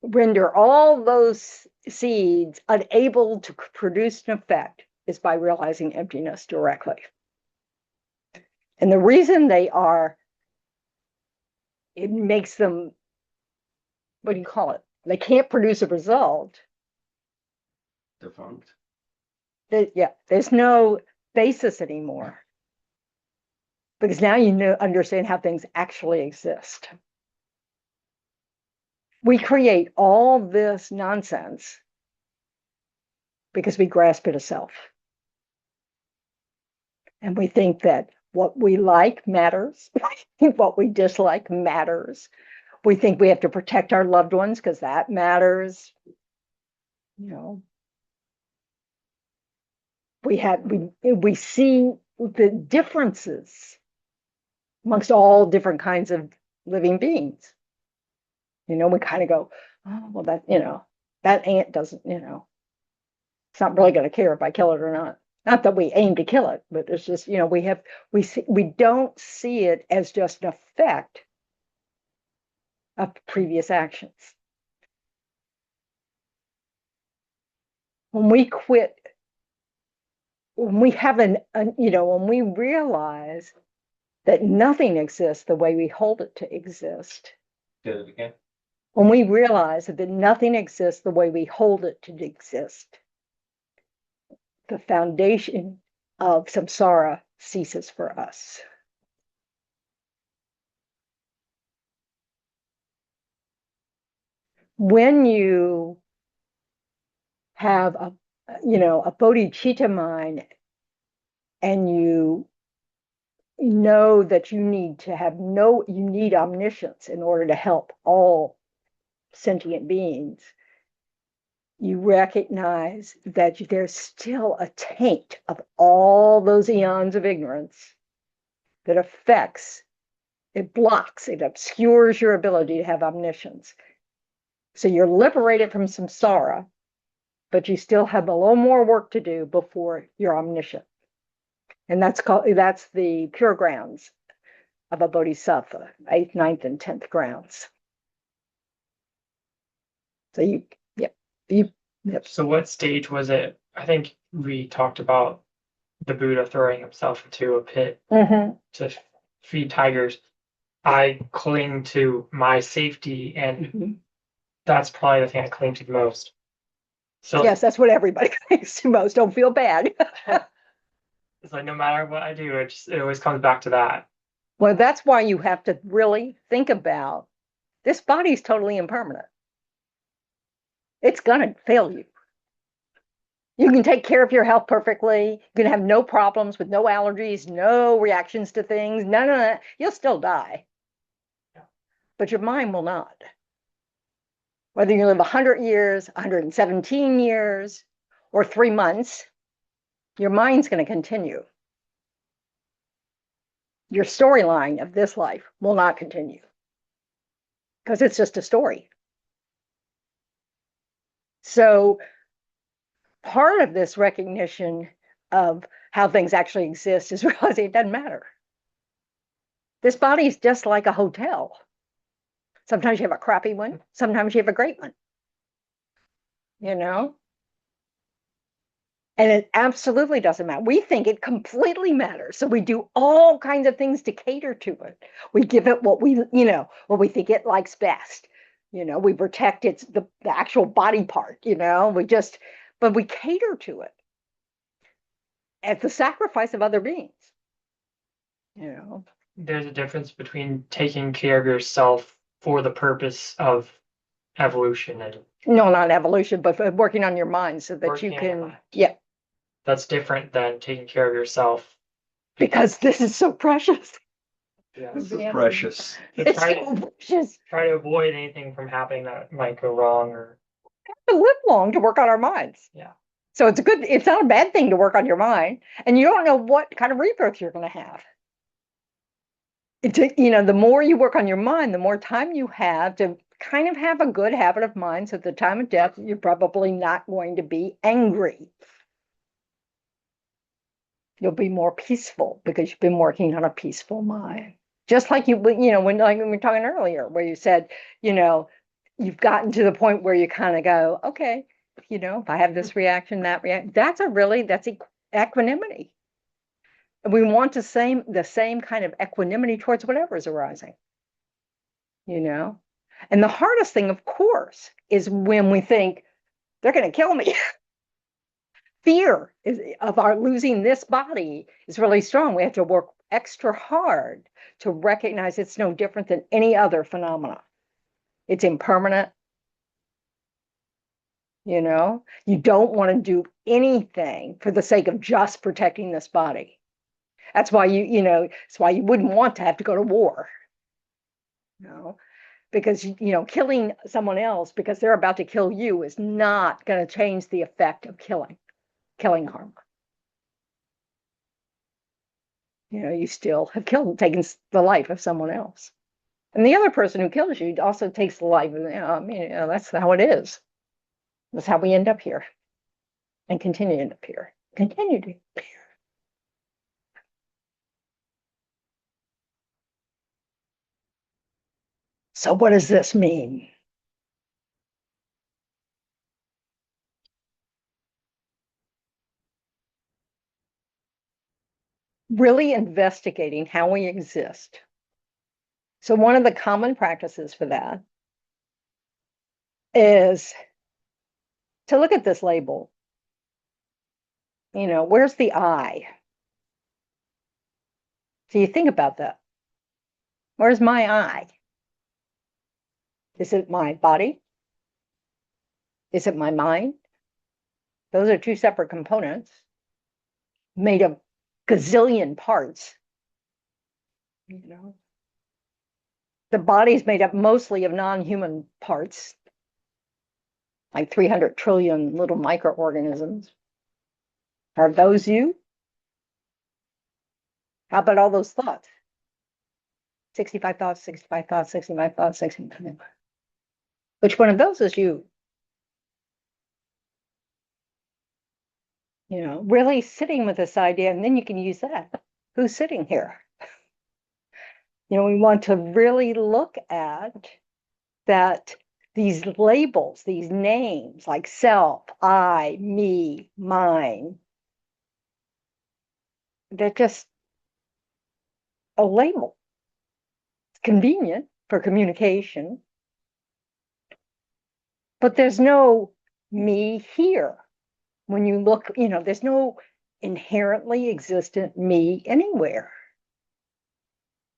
render all those seeds unable to produce an effect is by realizing emptiness directly. And the reason it makes them, what do you call it? They can't produce a result. Defunct. There's no basis anymore. Because now you understand how things actually exist. We create all this nonsense because we grasp it as self. And we think that what we like matters. What we dislike matters. We think we have to protect our loved ones because that matters. You know, we see the differences amongst all different kinds of living beings. You know, we kind of go, oh, well, that ant doesn't, it's not really going to care if I kill it or not. Not that we aim to kill it, but it's just, we don't see it as just an effect of previous actions. When we quit, when we have when we realize that nothing exists the way we hold it to exist, Say it again. when we realize that nothing exists the way we hold it to exist, the foundation of samsara ceases for us. When you have a bodhicitta mind, and you know that you need omniscience in order to help all sentient beings, you recognize that there's still a taint of all those eons of ignorance that it blocks, it obscures your ability to have omniscience. So you're liberated from samsara, but you still have a little more work to do before you're omniscient. And that's the pure grounds of a bodhisattva, 8th, 9th, and 10th grounds. So yep. So what stage was it? I think we talked about the Buddha throwing himself into a pit to feed tigers. I cling to my safety, and that's probably the thing I cling to the most. So yes, that's what everybody clings to most. Don't feel bad. it's like no matter what I do, it always comes back to that. Well, that's why you have to really think about this body's totally impermanent. It's gonna fail you. You can take care of your health perfectly. You can have no problems with no allergies, no reactions to things, none of that. You'll still die. But your mind will not. Whether you live 100 years, 117 years, or 3 months, your mind's going to continue. Your storyline of this life will not continue because it's just a story. So part of this recognition of how things actually exist is realizing it doesn't matter. This body is just like a hotel. Sometimes you have a crappy one, sometimes you have a great one. And it absolutely doesn't matter. We think it completely matters. So we do all kinds of things to cater to it. We give it what we think it likes best. We protect the actual body part, but we cater to it at the sacrifice of other beings. There's a difference between taking care of yourself for the purpose of evolution and no, not evolution, but working on your mind so that you can, that's different than taking care of yourself because this is so precious. This is precious. It's so precious. Try to avoid anything from happening that might go wrong or to live long to work on our minds. Yeah. So it's not a bad thing to work on your mind, and you don't know what kind of rebirth you're going to have. The more you work on your mind, the more time you have to kind of have a good habit of mind. So at the time of death, you're probably not going to be angry. You'll be more peaceful because you've been working on a peaceful mind. Just like when we were talking earlier, where you said, you've gotten to the point where you kind of go, okay, if I have this reaction, that reaction, that's equanimity. And we want the same kind of equanimity towards whatever is arising. And the hardest thing, of course, is when we think they're going to kill me. Fear of our losing this body is really strong. We have to work extra hard to recognize it's no different than any other phenomena. It's impermanent. You don't want to do anything for the sake of just protecting this body. That's why it's why you wouldn't want to have to go to war. Because killing someone else because they're about to kill you is not going to change the effect of killing karma. You still have taken the life of someone else. And the other person who kills you also takes the life of, that's how it is. That's how we end up here. And continue to end up here. Continue to appear. So what does this mean? really investigating how we exist. So one of the common practices for that is to look at this label. You know, where's the I? So you think about that. Where's my I? Is it my body? Is it my mind? Those are two separate components made of gazillion parts. You know, the body's made up mostly of non-human parts, like 300 trillion little microorganisms. Are those you? How about all those thoughts? 65 thoughts, 65 thoughts, 65 thoughts, 65. Which one of those is you? You know, really sitting with this idea, and then you can use that. Who's sitting here? You know, we want to really look at that, these labels, these names like self, I, me, mine. They're just a label. It's convenient for communication, but there's no me here. When you look, you know, there's no inherently existent me anywhere.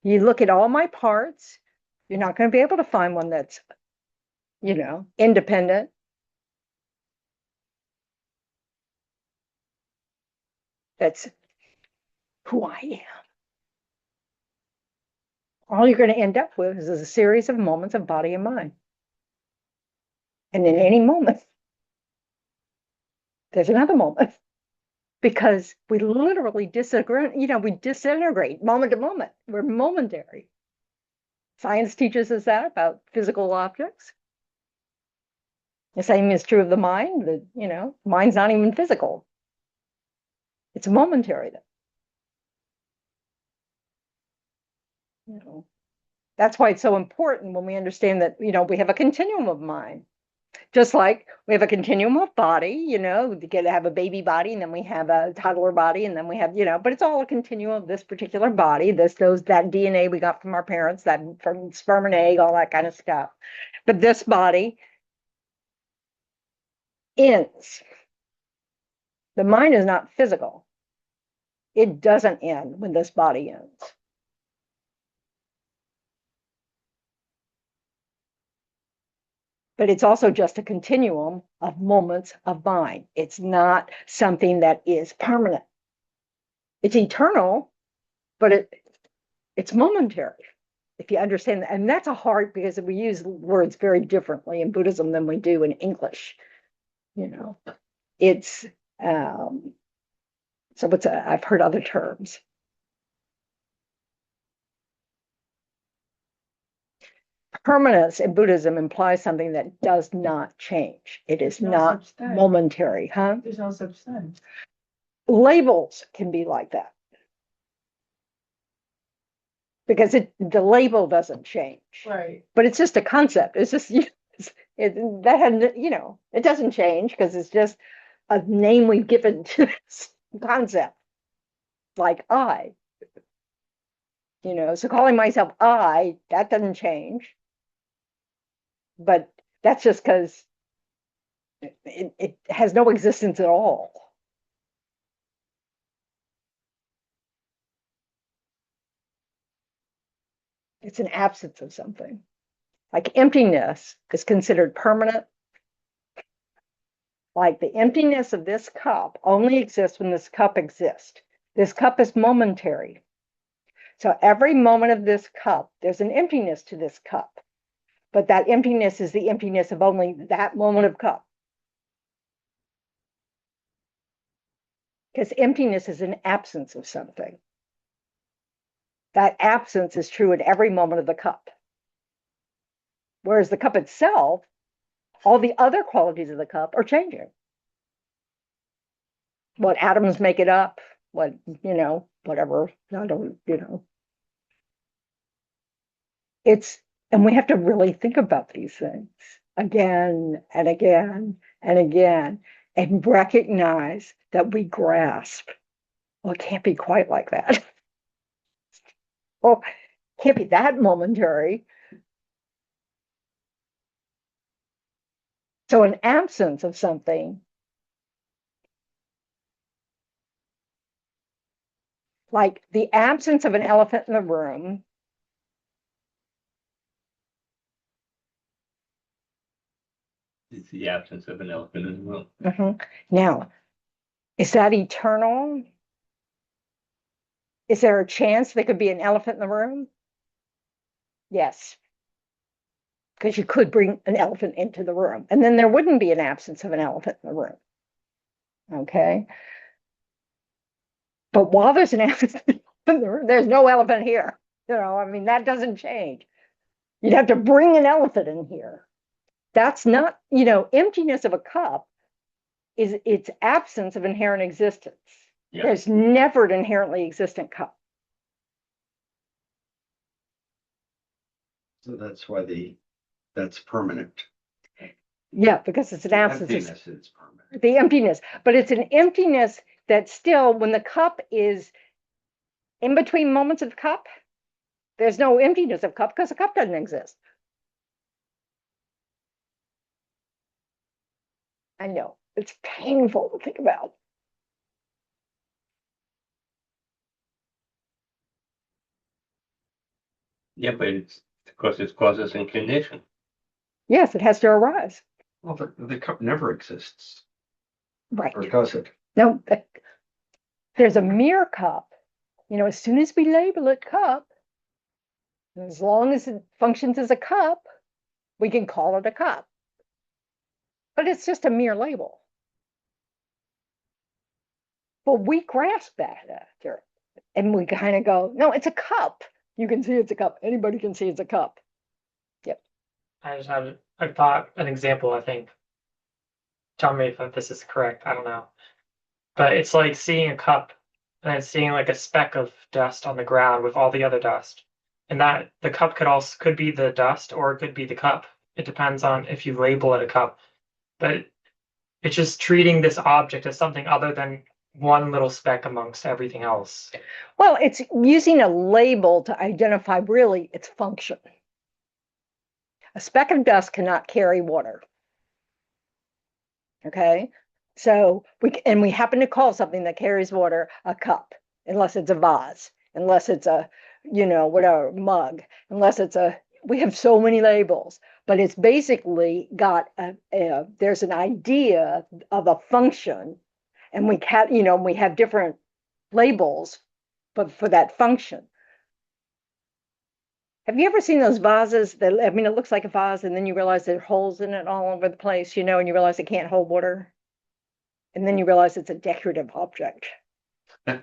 You look at all my parts, you're not going to be able to find one that's, you know, independent. That's who I am. All you're going to end up with is a series of moments of body and mind. And in any moment, there's another moment. Because we literally disagree, you know, we disintegrate moment to moment. We're momentary. Science teaches us that about physical objects. The same is true of the mind. That, you know, mind's not even physical. It's momentary. You know, that's why it's so important when we understand that, you know, we have a continuum of mind. Just like we have a continuum of body, you know, we get to have a baby body, and then we have a toddler body, and then we have, you know, but it's all a continuum of this particular body, that DNA we got from our parents, that from sperm and egg, all that kind of stuff. But this body ends. The mind is not physical. It doesn't end when this body ends. But it's also just a continuum of moments of mind. It's not something that is permanent. It's eternal, but it's momentary, if you understand that. And that's a hard, because we use words very differently in Buddhism than we do in English. You know, it's, so I've heard other terms. Permanence in Buddhism implies something that does not change. It is No not such thing. momentary, huh? There's no such thing. Labels can be like that. Because the label doesn't change. Right. But it's just a concept. It's just, it doesn't change, because it's just a name we've given to this concept. Like I. You know, so calling myself I, that doesn't change. But that's just because it has no existence at all. It's an absence of something. Like emptiness is considered permanent. Like the emptiness of this cup only exists when this cup exists. This cup is momentary. So every moment of this cup, there's an emptiness to this cup. But that emptiness is the emptiness of only that moment of cup. Because emptiness is an absence of something. That absence is true at every moment of the cup. Whereas the cup itself, all the other qualities of the cup are changing. What atoms make it up, what, you know, whatever, I don't, you know. And we have to really think about these things again and again and again, and recognize that we grasp Well, it can't be quite like that. Well, it can't be that momentary. So an absence of something, like the absence of an elephant in the room, It's the absence of an elephant in the room. Now, is that eternal? Is there a chance there could be an elephant in the room? Yes. Because you could bring an elephant into the room, and then there wouldn't be an absence of an elephant in the room. Okay. But while there's an elephant in the room, there's no elephant here. I mean, that doesn't change. You'd have to bring an elephant in here. That's not, emptiness of a cup is its absence of inherent existence. Yeah. There's never an inherently existent cup. So that's why that's permanent. Yeah, because it's an absence. Emptiness is permanent. The emptiness, but it's an emptiness that still, when the cup is in between moments of the cup, there's no emptiness of cup because the cup doesn't exist. I know, it's painful to think about. Yeah, but it's because it's causes and condition. Yes, it has to arise. Well, the cup never exists. Right. Or does it? No, there's a mere cup. As soon as we label it cup, as long as it functions as a cup, we can call it a cup. But it's just a mere label. But we grasp that after, and we kind of go, no, it's a cup. You can see it's a cup. Anybody can see it's a cup. Yep. I just had a thought, an example, I think. Tell me if this is correct. I don't know. But it's like seeing a cup and then seeing like a speck of dust on the ground with all the other dust. And that the cup could be the dust or it could be the cup. It depends on if you label it a cup. But it's just treating this object as something other than one little speck amongst everything else. Well, it's using a label to identify really its function. A speck of dust cannot carry water. Okay, so we happen to call something that carries water a cup, unless it's a vase, unless it's a, whatever, mug, unless it's we have so many labels, but it's basically got there's an idea of a function, and we have different labels, but for that function. Have you ever seen those vases that, it looks like a vase and then you realize there are holes in it all over the place, and you realize it can't hold water. And then you realize it's a decorative object. or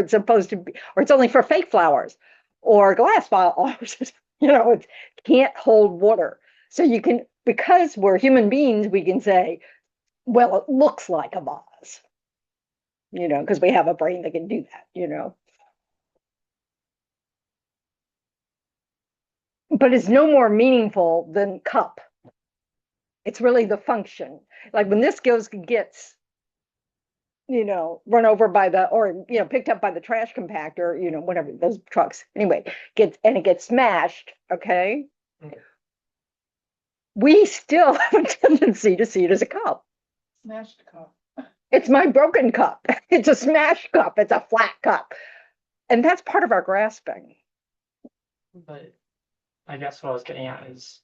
it's supposed to be, or it's only for fake flowers or glass flowers. It can't hold water. So you can, because we're human beings, we can say, well, it looks like a vase, because we have a brain that can do that, But it's no more meaningful than cup. It's really the function. Like when this gets, run over by or picked up by the trash compactor, whatever, those trucks. Anyway, it gets smashed, okay? We still have a tendency to see it as a cup. Smashed cup. It's my broken cup. It's a smashed cup. It's a flat cup. And that's part of our grasping. But I guess what I was getting at is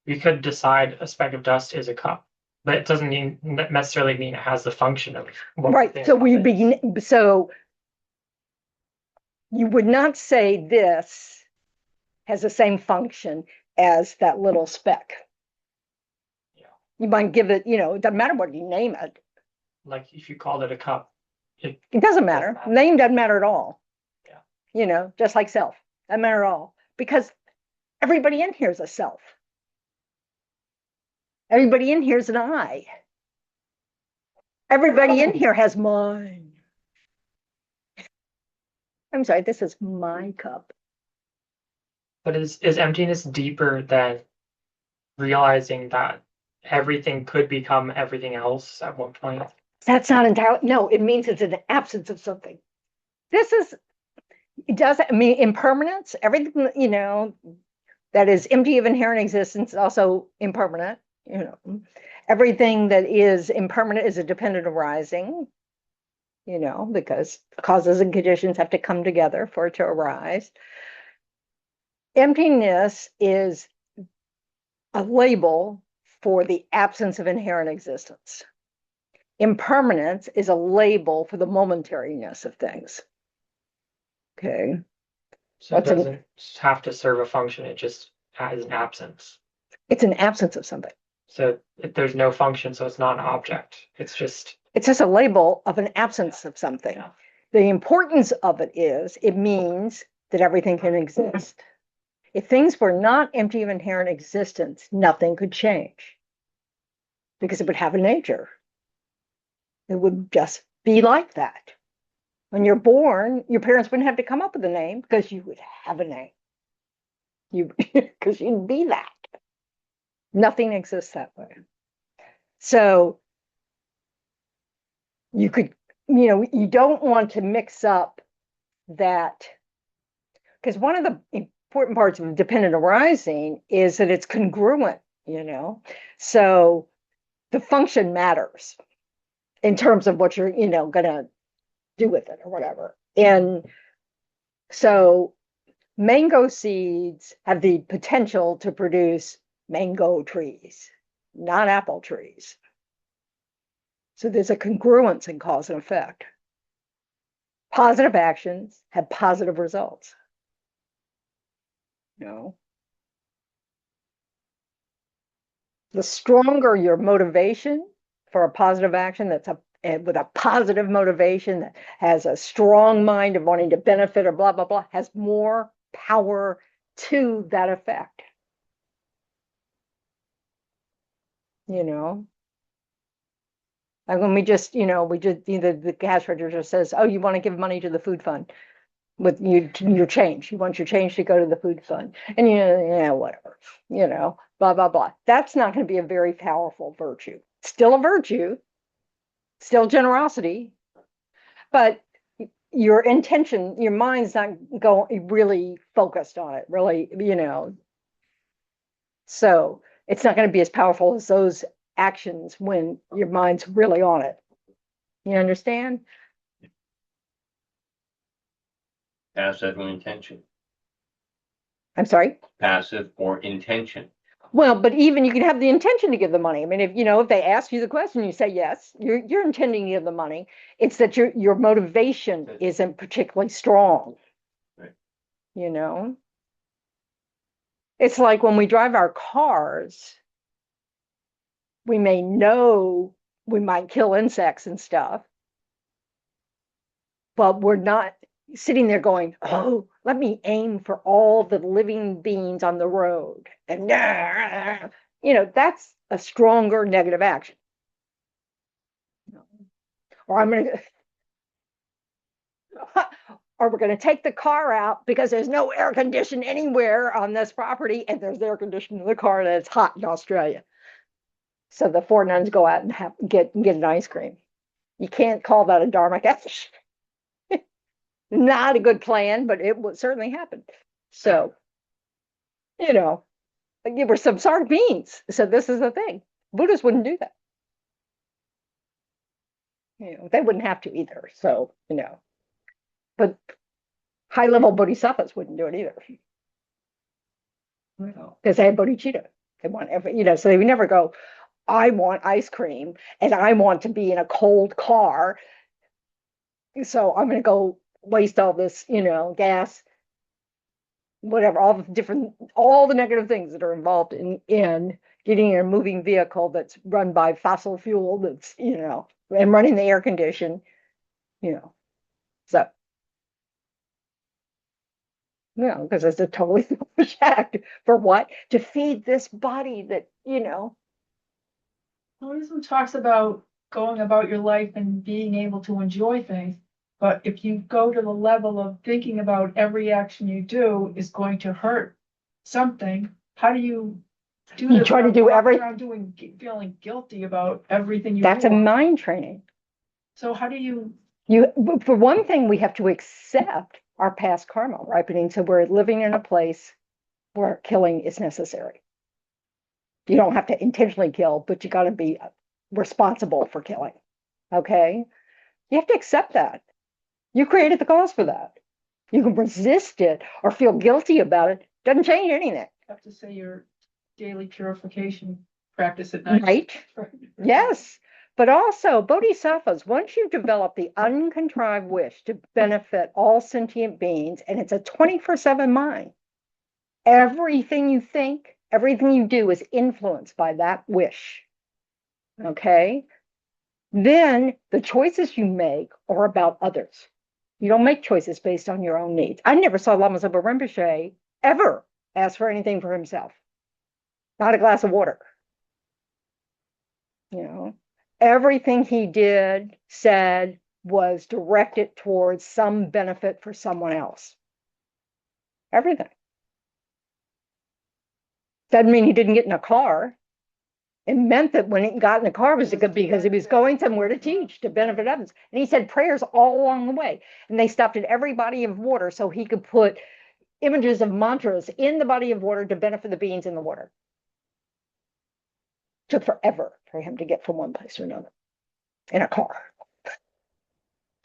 you could decide a speck of dust is a cup, but it doesn't necessarily mean it has the function of what Right. So you would not say this has the same function as that little speck. Yeah. You might give it, it doesn't matter what you name it. Like if you called it a cup, it doesn't matter. Name doesn't matter at all. Yeah. Just like self. Doesn't matter at all. Because everybody in here is a self. Everybody in here is an I. Everybody in here has mine. I'm sorry, this is my cup. But is emptiness deeper than realizing that everything could become everything else at one point? That's not entirely, no, it means it's an absence of something. It doesn't mean impermanence, everything, that is empty of inherent existence is also impermanent, Everything that is impermanent is a dependent arising, because causes and conditions have to come together for it to arise. Emptiness is a label for the absence of inherent existence. Impermanence is a label for the momentariness of things. Okay. So it That's an- doesn't have to serve a function, it just has an absence. It's an absence of something. So if there's no function, so it's not an object. It's just a label of an absence of something. Yeah. The importance of it is it means that everything can exist. If things were not empty of inherent existence, nothing could change because it would have a nature. It would just be like that. When you're born, your parents wouldn't have to come up with a name because you would have a name. Because you'd be that. Nothing exists that way. So you could, you don't want to mix up that, because one of the important parts of dependent arising is that it's congruent, So the function matters in terms of what you're, gonna do with it or whatever. And so mango seeds have the potential to produce mango trees, not apple trees. So there's a congruence in cause and effect. Positive actions have positive results. The stronger your motivation for a positive action with a positive motivation that has a strong mind of wanting to benefit or blah, blah, blah, has more power to that effect. Like when we just the cash register says, oh, you want to give money to the food fund with your change. You want your change to go to the food fund. And whatever, blah, blah, blah. That's not going to be a very powerful virtue. Still a virtue, still generosity, but your intention, your mind's not really focused on it, really, So it's not going to be as powerful as those actions when your mind's really on it. You understand? Passive or intention. I'm sorry? Passive or intention. Well, but even you can have the intention to give the money. I mean, if they ask you the question, you say yes, you're intending to give the money. It's that your motivation isn't particularly strong. Right. It's like when we drive our cars, we may know we might kill insects and stuff, but we're not sitting there going, oh, let me aim for all the living beings on the road. And, that's a stronger negative action. Or or we're going to take the car out because there's no air conditioning anywhere on this property, and there's air conditioning in the car, and it's hot in Australia. So the four nuns go out and get an ice cream. You can't call that a dharmic action. Not a good plan, but it would certainly happen. So, they were samsaric beings. So this is the thing. Buddhists wouldn't do that. They wouldn't have to either. So, but high-level bodhisattvas wouldn't do it either. Because they had bodhicitta. They want so they would never go, I want ice cream and I want to be in a cold car. So I'm going to go waste all this, gas, whatever, all the negative things that are involved in getting in a moving vehicle that's run by fossil fuel, that's, and running the air condition, so. Because it's a totally selfish act for what? To feed this body that, Buddhism talks about going about your life and being able to enjoy things. But if you go to the level of thinking about every action you do is going to hurt something, how do you do You try to do everything. Feeling guilty about everything you That's do. a mind training. So how do you, For one thing, we have to accept our past karma ripening. So we're living in a place where killing is necessary. You don't have to intentionally kill, but you got to be responsible for killing. Okay? You have to accept that. You created the cause for that. You can resist it or feel guilty about it. Doesn't change anything. have to say your daily purification practice at night? Right? Yes. But also, bodhisattvas, once you develop the uncontrived wish to benefit all sentient beings, and it's a 24/7 mind, everything you think, everything you do is influenced by that wish. Okay? Then the choices you make are about others. You don't make choices based on your own needs. I never saw Lama Zopa Rinpoche ever ask for anything for himself. Not a glass of water. You know, everything he did, said, was directed towards some benefit for someone else. Everything. Doesn't mean he didn't get in a car. It meant that when he got in the car was because he was going somewhere to teach, to benefit others. And he said prayers all along the way. And they stopped at every body of water so he could put images of mantras in the body of water to benefit the beings in the water. Took forever for him to get from one place to another in a car.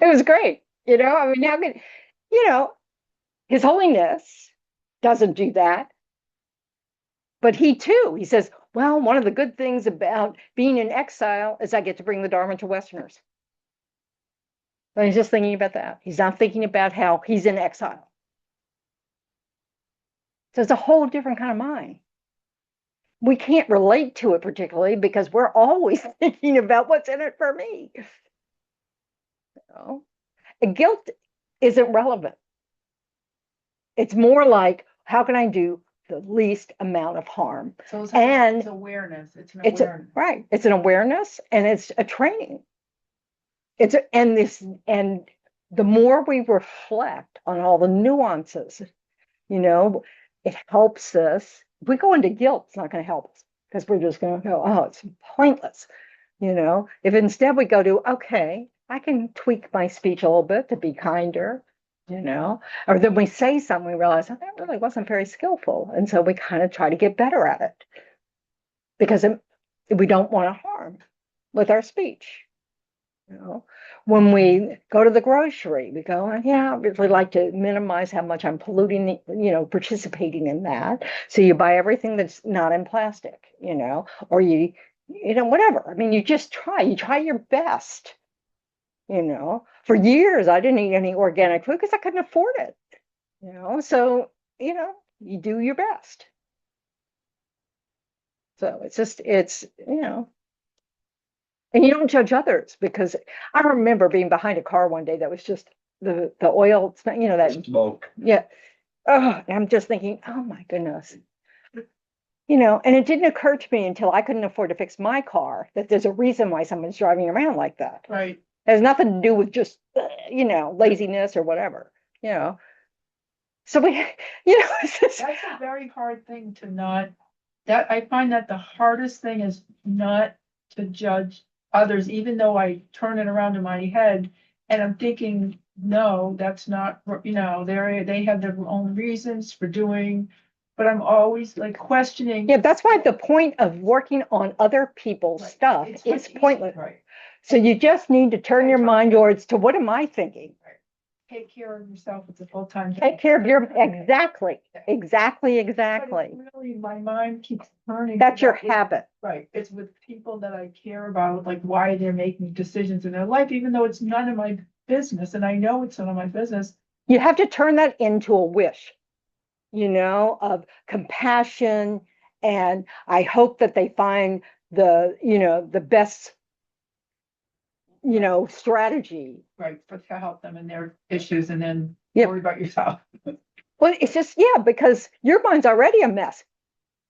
It was great. You know, I mean, how could, you know, His Holiness doesn't do that. But he too, he says, well, one of the good things about being in exile is I get to bring the Dharma to Westerners. But he's just thinking about that. He's not thinking about how he's in exile. So it's a whole different kind of mind. We can't relate to it particularly because we're always thinking about what's in it for me. You know? And guilt isn't relevant. It's more like, how can I do the least amount of harm? So it's And awareness. It's an it's awareness. right. It's an awareness and it's a training. And the more we reflect on all the nuances, you know, it helps us. If we go into guilt, it's not going to help us because we're just going to go, oh, it's pointless. You know, if instead we go to, okay, I can tweak my speech a little bit to be kinder, you know, or then we say something, we realize, oh, that really wasn't very skillful. And so we kind of try to get better at it because we don't want to harm with our speech. You know, when we go to the grocery, we go, yeah, I really like to minimize how much I'm polluting, participating in that. So you buy everything that's not in plastic, you know, or you know, whatever. I mean, you try your best, you know. For years, I didn't eat any organic food because I couldn't afford it, you know. So, you know, you do your best. So it's, you know. And you don't judge others because I remember being behind a car one day that was just the oil, you know, that Smoke. yeah. Oh, and I'm just thinking, oh my goodness. You know, and it didn't occur to me until I couldn't afford to fix my car that there's a reason why someone's driving around like that. Right. It has nothing to do with just, you know, laziness or whatever, you know. So we, you know, it's just, That's a very hard thing to not, that I find that the hardest thing is not to judge others, even though I turn it around in my head and I'm thinking, no, that's not, you know, they have their own reasons for doing, but I'm always like questioning. yeah, that's why the point of working on other people's Right. stuff It's is easy, pointless. Right. So you just need to turn your mind towards to what am I thinking? Take care of yourself. It's a full-time job. Take care of your, exactly. But it's really, my mind keeps turning. That's your about it. habit. Right, it's with people that I care about, like why they're making decisions in their life, even though it's none of my business, and I know it's none of my business. You have to turn that into a wish, you know, of compassion. And I hope that they find the, you know, the best, you know, strategy. Right, to help them in their issues, and then Yep. worry about yourself. Well, it's just, yeah, because your mind's already a mess.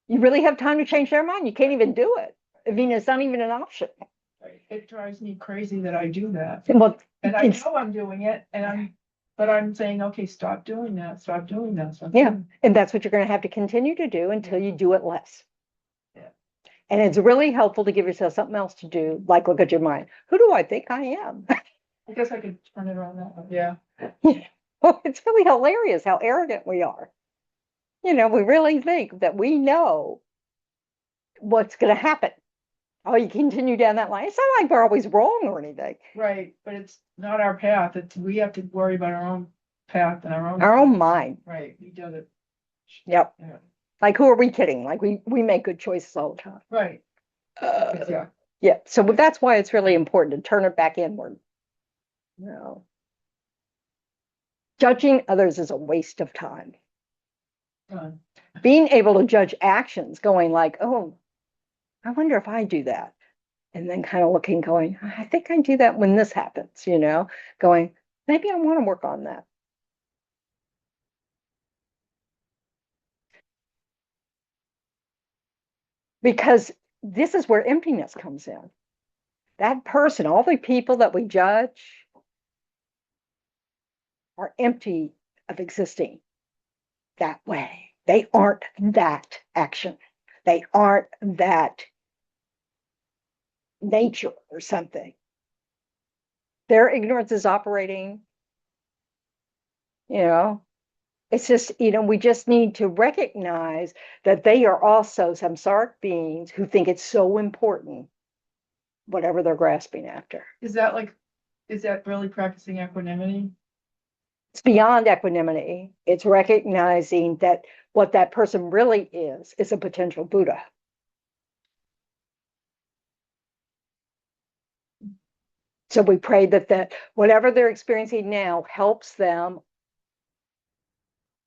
You really have time to change their mind. You can't even do it. I mean, it's not even an option. It drives me crazy that I do that, Well, and I it's- know I'm doing it, but I'm saying, okay, stop doing that, stop doing that. yeah, and that's what you're going to have to continue to do until you do it less. Yeah. And it's really helpful to give yourself something else to do, like look at your mind. Who do I think I am? I guess I could turn it around that way, yeah. Well, it's really hilarious how arrogant we are. We really think that we know what's going to happen. Oh, you continue down that line. It's not like we're always wrong or anything. Right, but it's not our path, we have to worry about our own path and our own. Our own mind. Right, we do it. Yep. Yeah. Like, who are we kidding? Like, we make good choices all the time. Right, yeah, Yeah. So that's why it's really important to turn it back inward. No. Judging others is a waste of time. Being able to judge actions, going like, oh, I wonder if I do that. And then kind of looking, going, I think I do that when this happens, going, maybe I want to work on that. Because this is where emptiness comes in. That person, all the people that we judge are empty of existing that way. They aren't that action. They aren't that nature or something. Their ignorance is operating, it's just, we just need to recognize that they are also samsaric beings who think it's so important, whatever they're grasping after. is that really practicing equanimity? It's beyond equanimity. It's recognizing that what that person really is a potential Buddha. So we pray that whatever they're experiencing now helps them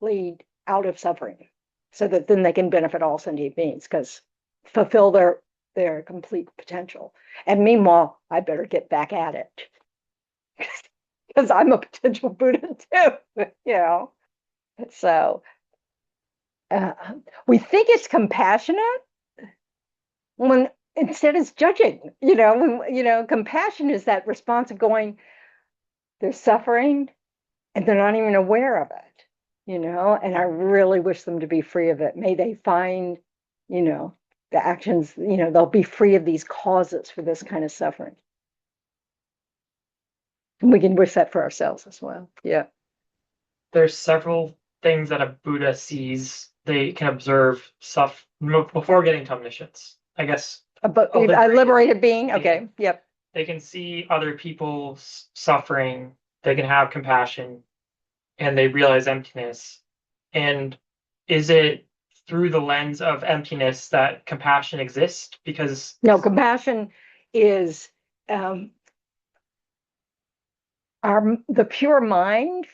lead out of suffering, so that then they can benefit all sentient beings, because fulfill their complete potential. And meanwhile, I better get back at it, because I'm a potential Buddha too, So we think it's compassionate when instead it's judging. Compassion is that response of going, they're suffering and they're not even aware of it. And I really wish them to be free of it. May they find, the actions, they'll be free of these causes for this kind of suffering. And we can wish that for ourselves as well. Yeah. There's several things that a Buddha sees they can observe before getting to omniscience. I guess. But a liberated being. Okay. Yep. They can see other people suffering. They can have compassion, and they realize emptiness. And is it through the lens of emptiness that compassion exists? Because no, compassion is the pure mind,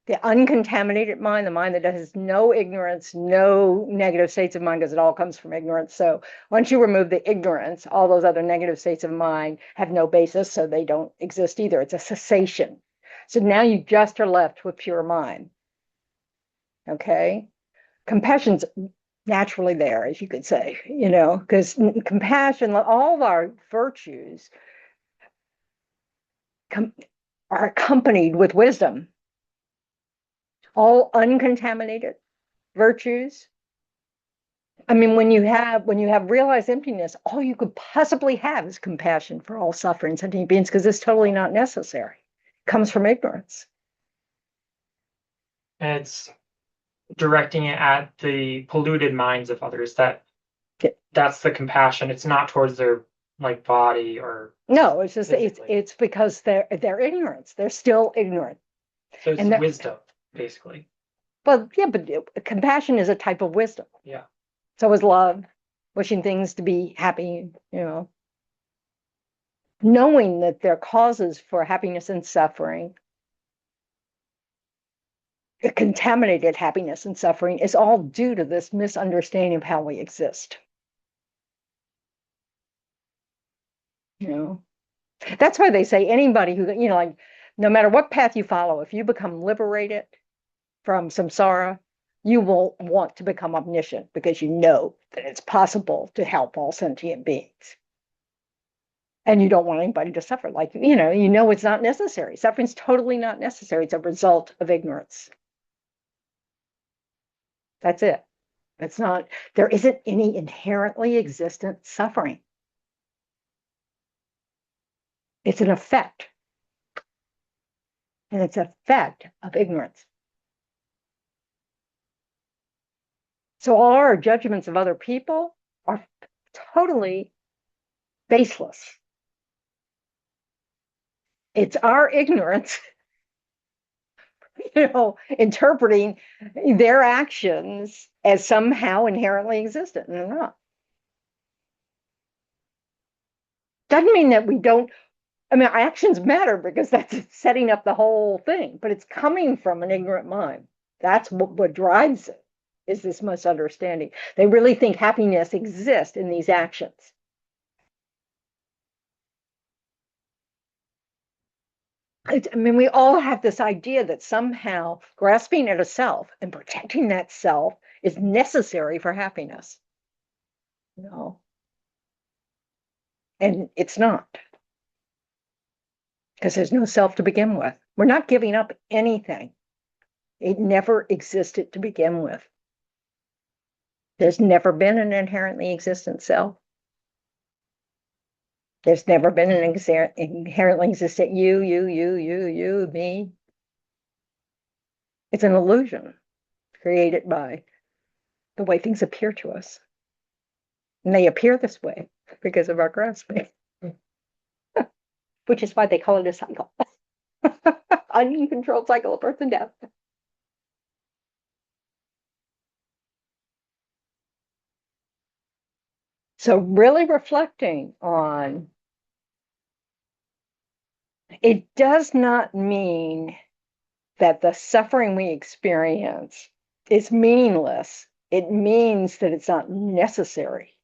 the uncontaminated mind, the mind that has no ignorance, no negative states of mind, because it all comes from ignorance. So once you remove the ignorance, all those other negative states of mind have no basis, so they don't exist either. It's a cessation. So now you just are left with pure mind. Okay? Compassion's naturally there, as you could say, because compassion, all of our virtues are accompanied with wisdom. All uncontaminated virtues. I mean, when you have realized emptiness, all you could possibly have is compassion for all suffering sentient beings, because it's totally not necessary. It comes from ignorance. And it's directing it at the polluted minds of others. That's the compassion. It's not towards their body or. No, it's just it's because they're ignorance. They're still ignorant. So it's wisdom, basically. Well, yeah, but compassion is a type of wisdom. Yeah. So is love, wishing things to be happy, knowing that there are causes for happiness and suffering. The contaminated happiness and suffering is all due to this misunderstanding of how we exist. That's why they say anybody who, no matter what path you follow, if you become liberated from samsara, you will want to become omniscient, because you know that it's possible to help all sentient beings. And you don't want anybody to suffer. It's not necessary. Suffering's totally not necessary. It's a result of ignorance. That's it. There isn't any inherently existent suffering. It's an effect. And it's an effect of ignorance. So all our judgments of other people are totally baseless. It's our ignorance, interpreting their actions as somehow inherently existent, and they're not. Doesn't mean that we don't. I mean, our actions matter because that's setting up the whole thing, but it's coming from an ignorant mind. That's what drives it, is this misunderstanding. They really think happiness exists in these actions. I mean, we all have this idea that somehow grasping at a self and protecting that self is necessary for happiness. No. And it's not. Because there's no self to begin with. We're not giving up anything. It never existed to begin with. There's never been an inherently existent self. There's never been an inherently existent you, me. It's an illusion created by the way things appear to us. And they appear this way because of our grasping, which is why they call it a cycle. Uncontrolled cycle of birth and death. So really reflecting on, it does not mean that the suffering we experience is meaningless. It means that it's not necessary.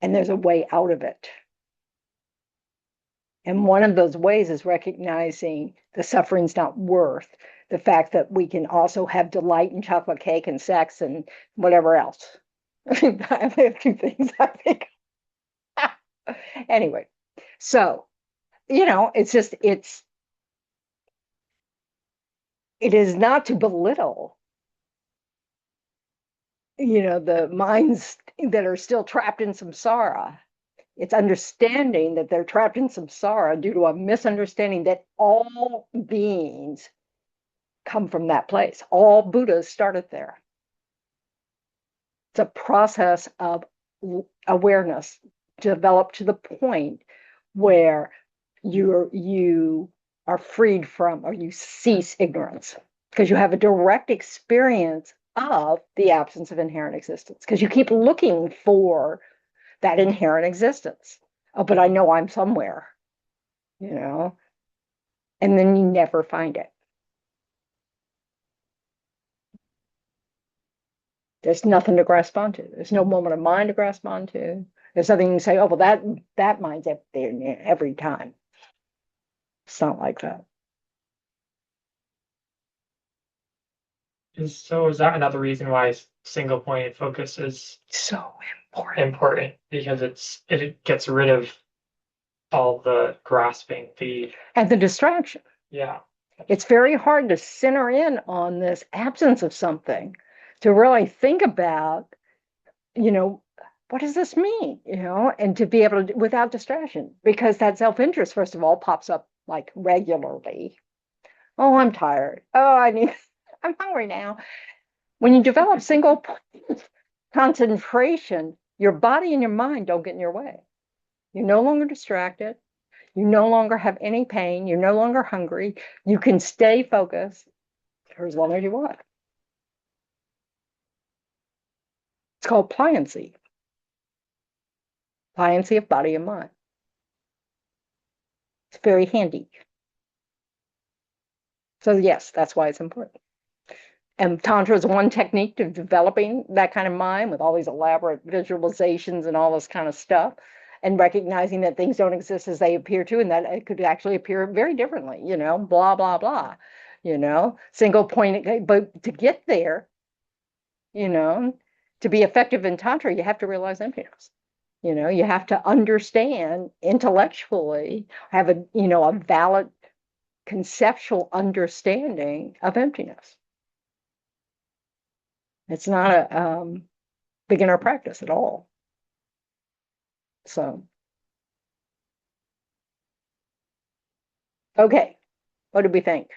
And there's a way out of it. And one of those ways is recognizing the suffering's not worth the fact that we can also have delight in chocolate cake and sex and whatever else. I have two things, I think. Anyway, so, it's just, it is not to belittle, the minds that are still trapped in samsara. It's understanding that they're trapped in samsara due to a misunderstanding that all beings come from that place. All Buddhas started there. It's a process of awareness developed to the point where you are freed from, or you cease ignorance, because you have a direct experience of the absence of inherent existence, because you keep looking for that inherent existence. Oh, but I know I'm somewhere, and then you never find it. There's nothing to grasp onto. There's no moment of mind to grasp onto. There's nothing you can say, oh, well, that mind's up there every time. It's not like that. So is that another reason why single pointed focus is So important. important? Because it gets rid of all the grasping, And the distraction. yeah. It's very hard to center in on this absence of something, to really think about, what does this mean? And to be able to, without distraction, because that self-interest, first of all, pops up like regularly. Oh, I'm tired. Oh, I'm hungry now. When you develop single concentration, your body and your mind don't get in your way. You're no longer distracted. You no longer have any pain. You're no longer hungry. You can stay focused for as long as you want. It's called pliancy. Pliancy of body and mind. It's very handy. So yes, that's why it's important. And Tantra is one technique of developing that kind of mind with all these elaborate visualizations and all this kind of stuff, and recognizing that things don't exist as they appear to, and that it could actually appear very differently, blah, blah, blah, single point. But to get there, to be effective in Tantra, you have to realize emptiness. You have to understand intellectually, have a valid conceptual understanding of emptiness. It's not a beginner practice at all. So Okay, what do we think?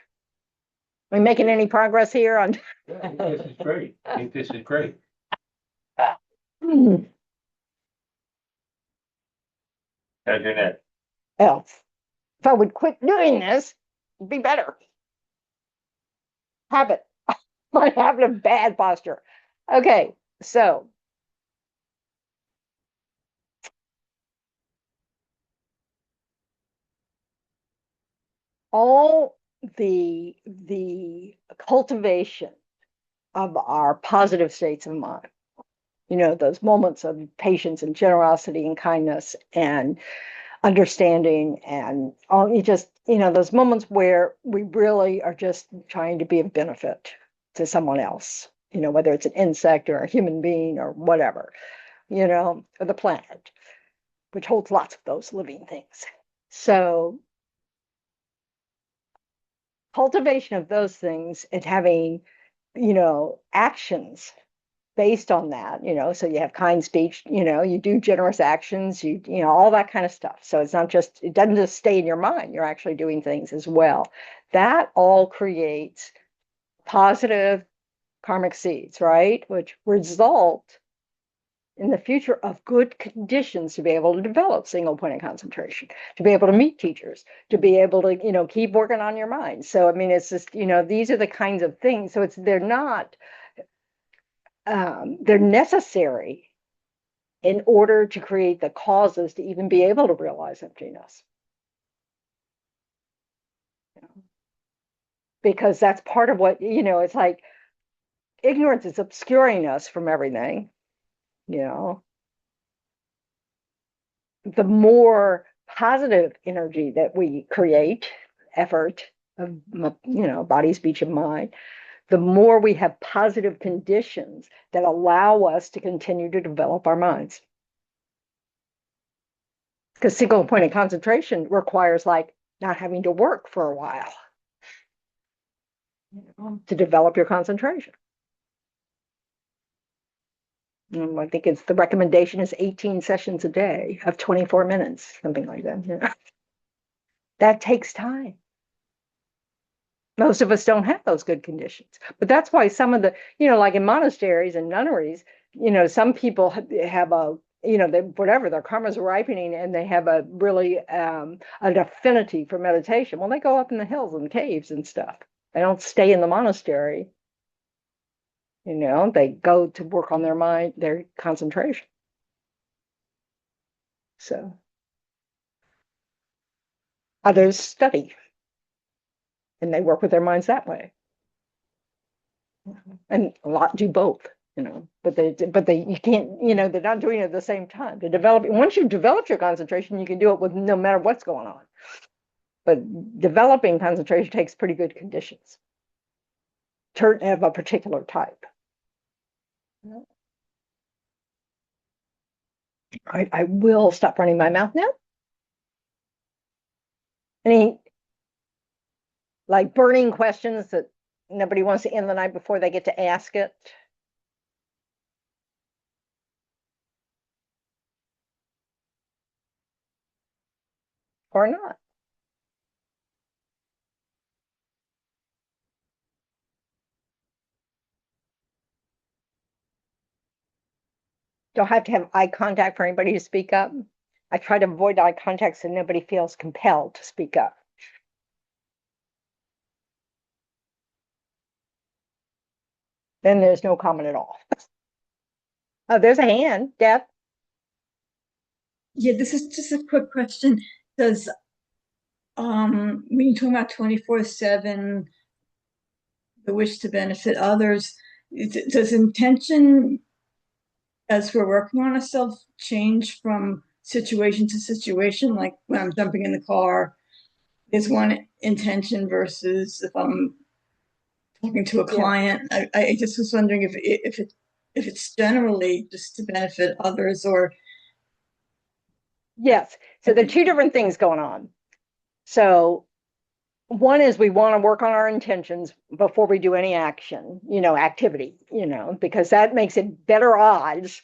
Are we making any progress here on? Yeah, I think this is great. I think this is great. Hmm, How's your neck? else. If I would quit doing this, it'd be better. Habit. My habit of bad posture. Okay, so all the cultivation of our positive states of mind, those moments of patience and generosity and kindness and understanding and all, you just, those moments where we really are just trying to be of benefit to someone else, whether it's an insect or a human being or whatever, or the planet, which holds lots of those living things. So cultivation of those things and having, actions based on that, so you have kind speech, you do generous actions, all that kind of stuff. So it's not just, it doesn't just stay in your mind, you're actually doing things as well. That all creates positive karmic seeds, right? Which result in the future of good conditions to be able to develop single point of concentration, to be able to meet teachers, to be able to, keep working on your mind. So, I mean, it's just, these are the kinds of things. So they're not, they're necessary in order to create the causes to even be able to realize emptiness. Because that's part of what, it's like ignorance is obscuring us from everything, the more positive energy that we create, effort of, body, speech, and mind, the more we have positive conditions that allow us to continue to develop our minds. Because single point of concentration requires like not having to work for a while to develop your concentration. I think it's the recommendation is 18 sessions a day of 24 minutes, something like that. That takes time. Most of us don't have those good conditions, but that's why some of the, like in monasteries and nunneries, some people have a, whatever, their karma's ripening and they have a really an affinity for meditation. Well, they go up in the hills and caves and stuff. They don't stay in the monastery. They go to work on their mind, their concentration. So others study and they work with their minds that way. And a lot do both, but you can't, they're not doing it at the same time. To develop, once you've developed your concentration, you can do it with no matter what's going on. But developing concentration takes pretty good conditions of a particular type. I will stop running my mouth now. Any like burning questions that nobody wants to end the night before they get to ask it? Or not? Don't have to have eye contact for anybody to speak up. I try to avoid eye contact so nobody feels compelled to speak up. Then there's no comment at all. Oh, there's a hand, Deb. Yeah, this is just a quick question. Does when you talk about 24/7, the wish to benefit others, does intention as we're working on ourselves change from situation to situation? Like when I'm jumping in the car, there's one intention versus if I'm talking to a client. I just was wondering if it's generally just to benefit others or. Yes. So there are two different things going on. So one is we want to work on our intentions before we do any action, activity, because that makes it better odds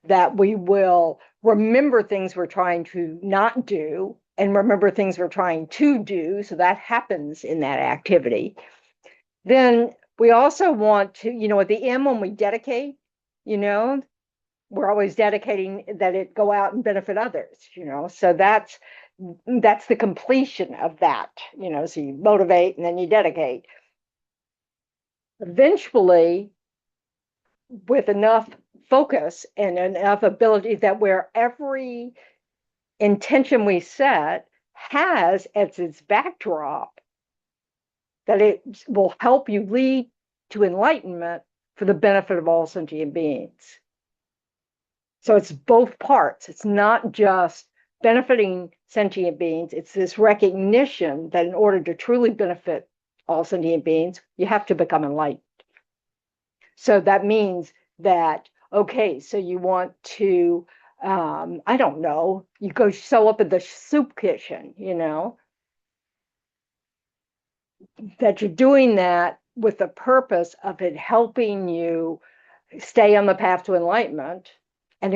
that we will remember things we're trying to not do and remember things we're trying to do. So that happens in that activity. Then we also want to, at the end when we dedicate, we're always dedicating that it go out and benefit others, so that's the completion of that, so you motivate and then you dedicate. Eventually, with enough focus and enough ability that where every intention we set has as its backdrop that it will help you lead to enlightenment for the benefit of all sentient beings. So it's both parts. It's not just benefiting sentient beings. It's this recognition that in order to truly benefit all sentient beings, you have to become enlightened. So that means that, okay, so you want to, I don't know, you go sew up in the soup kitchen, that you're doing that with the purpose of it helping you stay on the path to enlightenment, and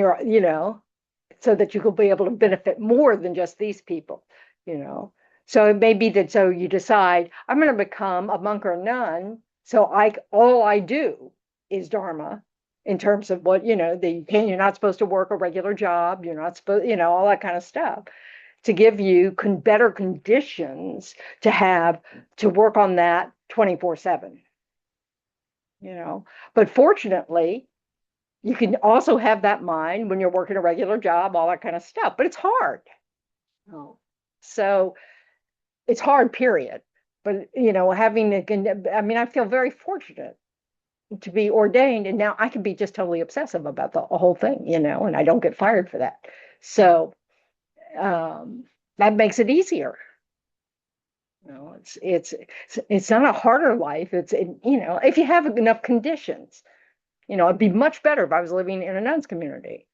so that you will be able to benefit more than just these people, So it may be that so you decide, I'm going to become a monk or a nun, so all I do is Dharma, in terms of what, you're not supposed to work a regular job, you're not supposed, all that kind of stuff, to give you better conditions to work on that 24/7, But fortunately, you can also have that mind when you're working a regular job, all that kind of stuff, but it's hard. So it's hard, period. But, I feel very fortunate to be ordained, and now I can be just totally obsessive about the whole thing, and I don't get fired for that. So that makes it easier. It's not a harder life. If you have enough conditions. It'd be much better if I was living in a nuns community.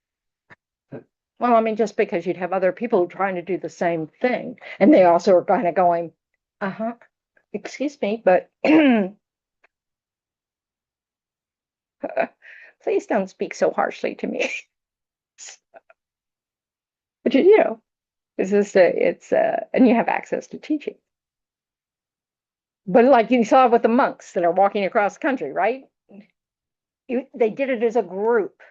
Well, just because you'd have other people trying to do the same thing. And they also are kind of going, excuse me, but please don't speak so harshly to me. But and you have access to teaching. But like you saw with the monks that are walking across the country, right? They did it as a group.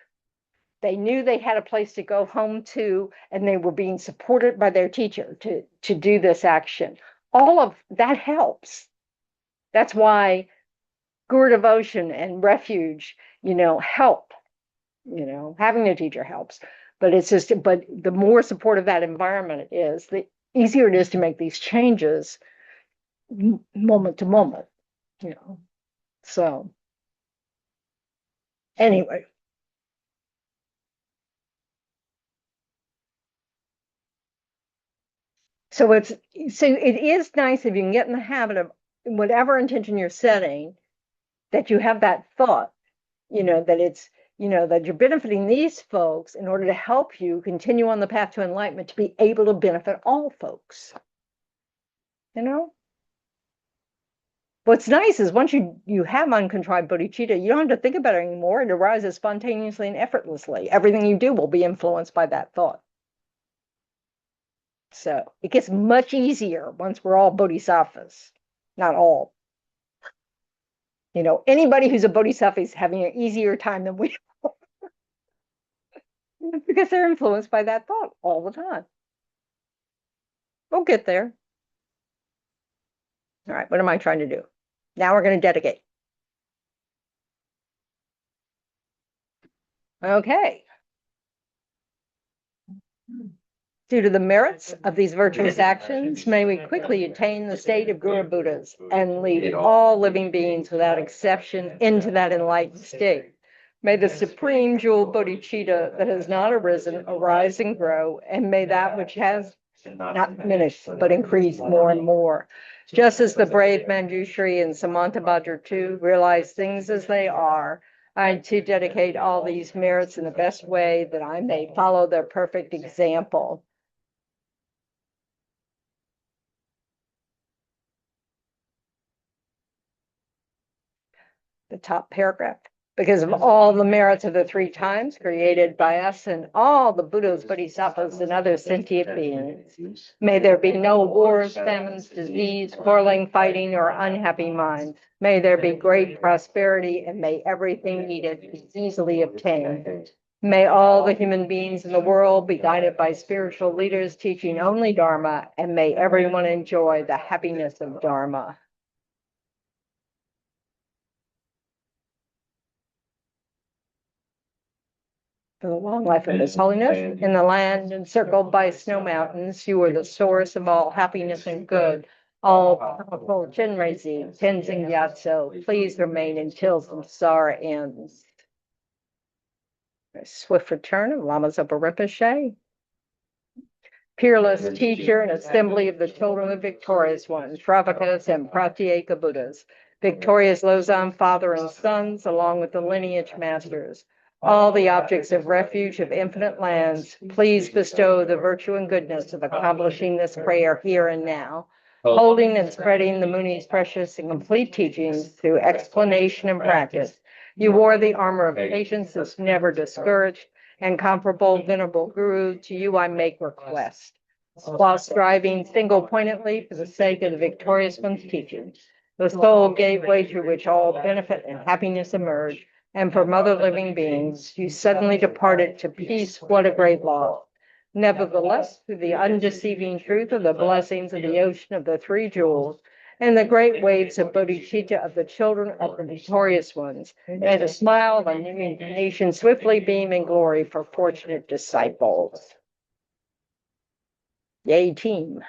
They knew they had a place to go home to, and they were being supported by their teacher to do this action. All of that helps. That's why guru devotion and refuge, help. Having a teacher helps. But the more supportive that environment is, the easier it is to make these changes moment to moment, So anyway. So it is nice if you can get in the habit of whatever intention you're setting, that you have that thought, that it's, that you're benefiting these folks in order to help you continue on the path to enlightenment, to be able to benefit all folks. What's nice is once you have uncontrived bodhicitta, you don't have to think about it anymore. It arises spontaneously and effortlessly. Everything you do will be influenced by that thought. So it gets much easier once we're all bodhisattvas. Not all. Anybody who's a bodhisattva is having an easier time than we are. Because they're influenced by that thought all the time. We'll get there. All right, what am I trying to do? Now we're going to dedicate. Okay. Due to the merits of these virtuous actions, may we quickly attain the state of Guru Buddhas and lead all living beings without exception into that enlightened state. May the supreme jewel bodhicitta that has not arisen arise and grow, and may that which has not diminished but increase more and more. Just as the brave Manjushri and Samantabhadra too realize things as they are, I too dedicate all these merits in the best way that I may follow their perfect example. The top paragraph. Because of all the merits of the three times created by us and all the Buddhas, Bodhisattvas, and other sentient beings. May there be no wars, famines, disease, quarreling, fighting, or unhappy minds. May there be great prosperity, and may everything needed be easily obtained. May all the human beings in the world be guided by spiritual leaders teaching only Dharma, and may everyone enjoy the happiness of Dharma. For the long life of His Holiness, in the land encircled by snow mountains, you are the source of all happiness and good. All powerful Chenrezig, Tenzin Gyatso, please remain until samsara ends. A swift return of Lama Zopa Rinpoche. Peerless teacher and assembly of the children of victorious ones, Shravakas and Pratyeka Buddhas, victorious Losam father and sons, along with the lineage masters. All the objects of refuge of infinite lands, please bestow the virtue and goodness of accomplishing this prayer here and now, holding and spreading the Muni's precious and complete teachings through explanation and practice. You wore the armor of patience that's never discouraged, and comparable Venerable Guru, to you I make request. While striving single-pointedly for the sake of the victorious one's teachings, the sole gateway through which all benefit and happiness emerge, and from other living beings, you suddenly departed to peace. What a great loss. Nevertheless, through the undeceiving truth of the blessings of the ocean of the three jewels, and the great waves of bodhicitta of the children of the victorious ones, may the smile of a new nation swiftly beam in glory for fortunate disciples. Yay, team.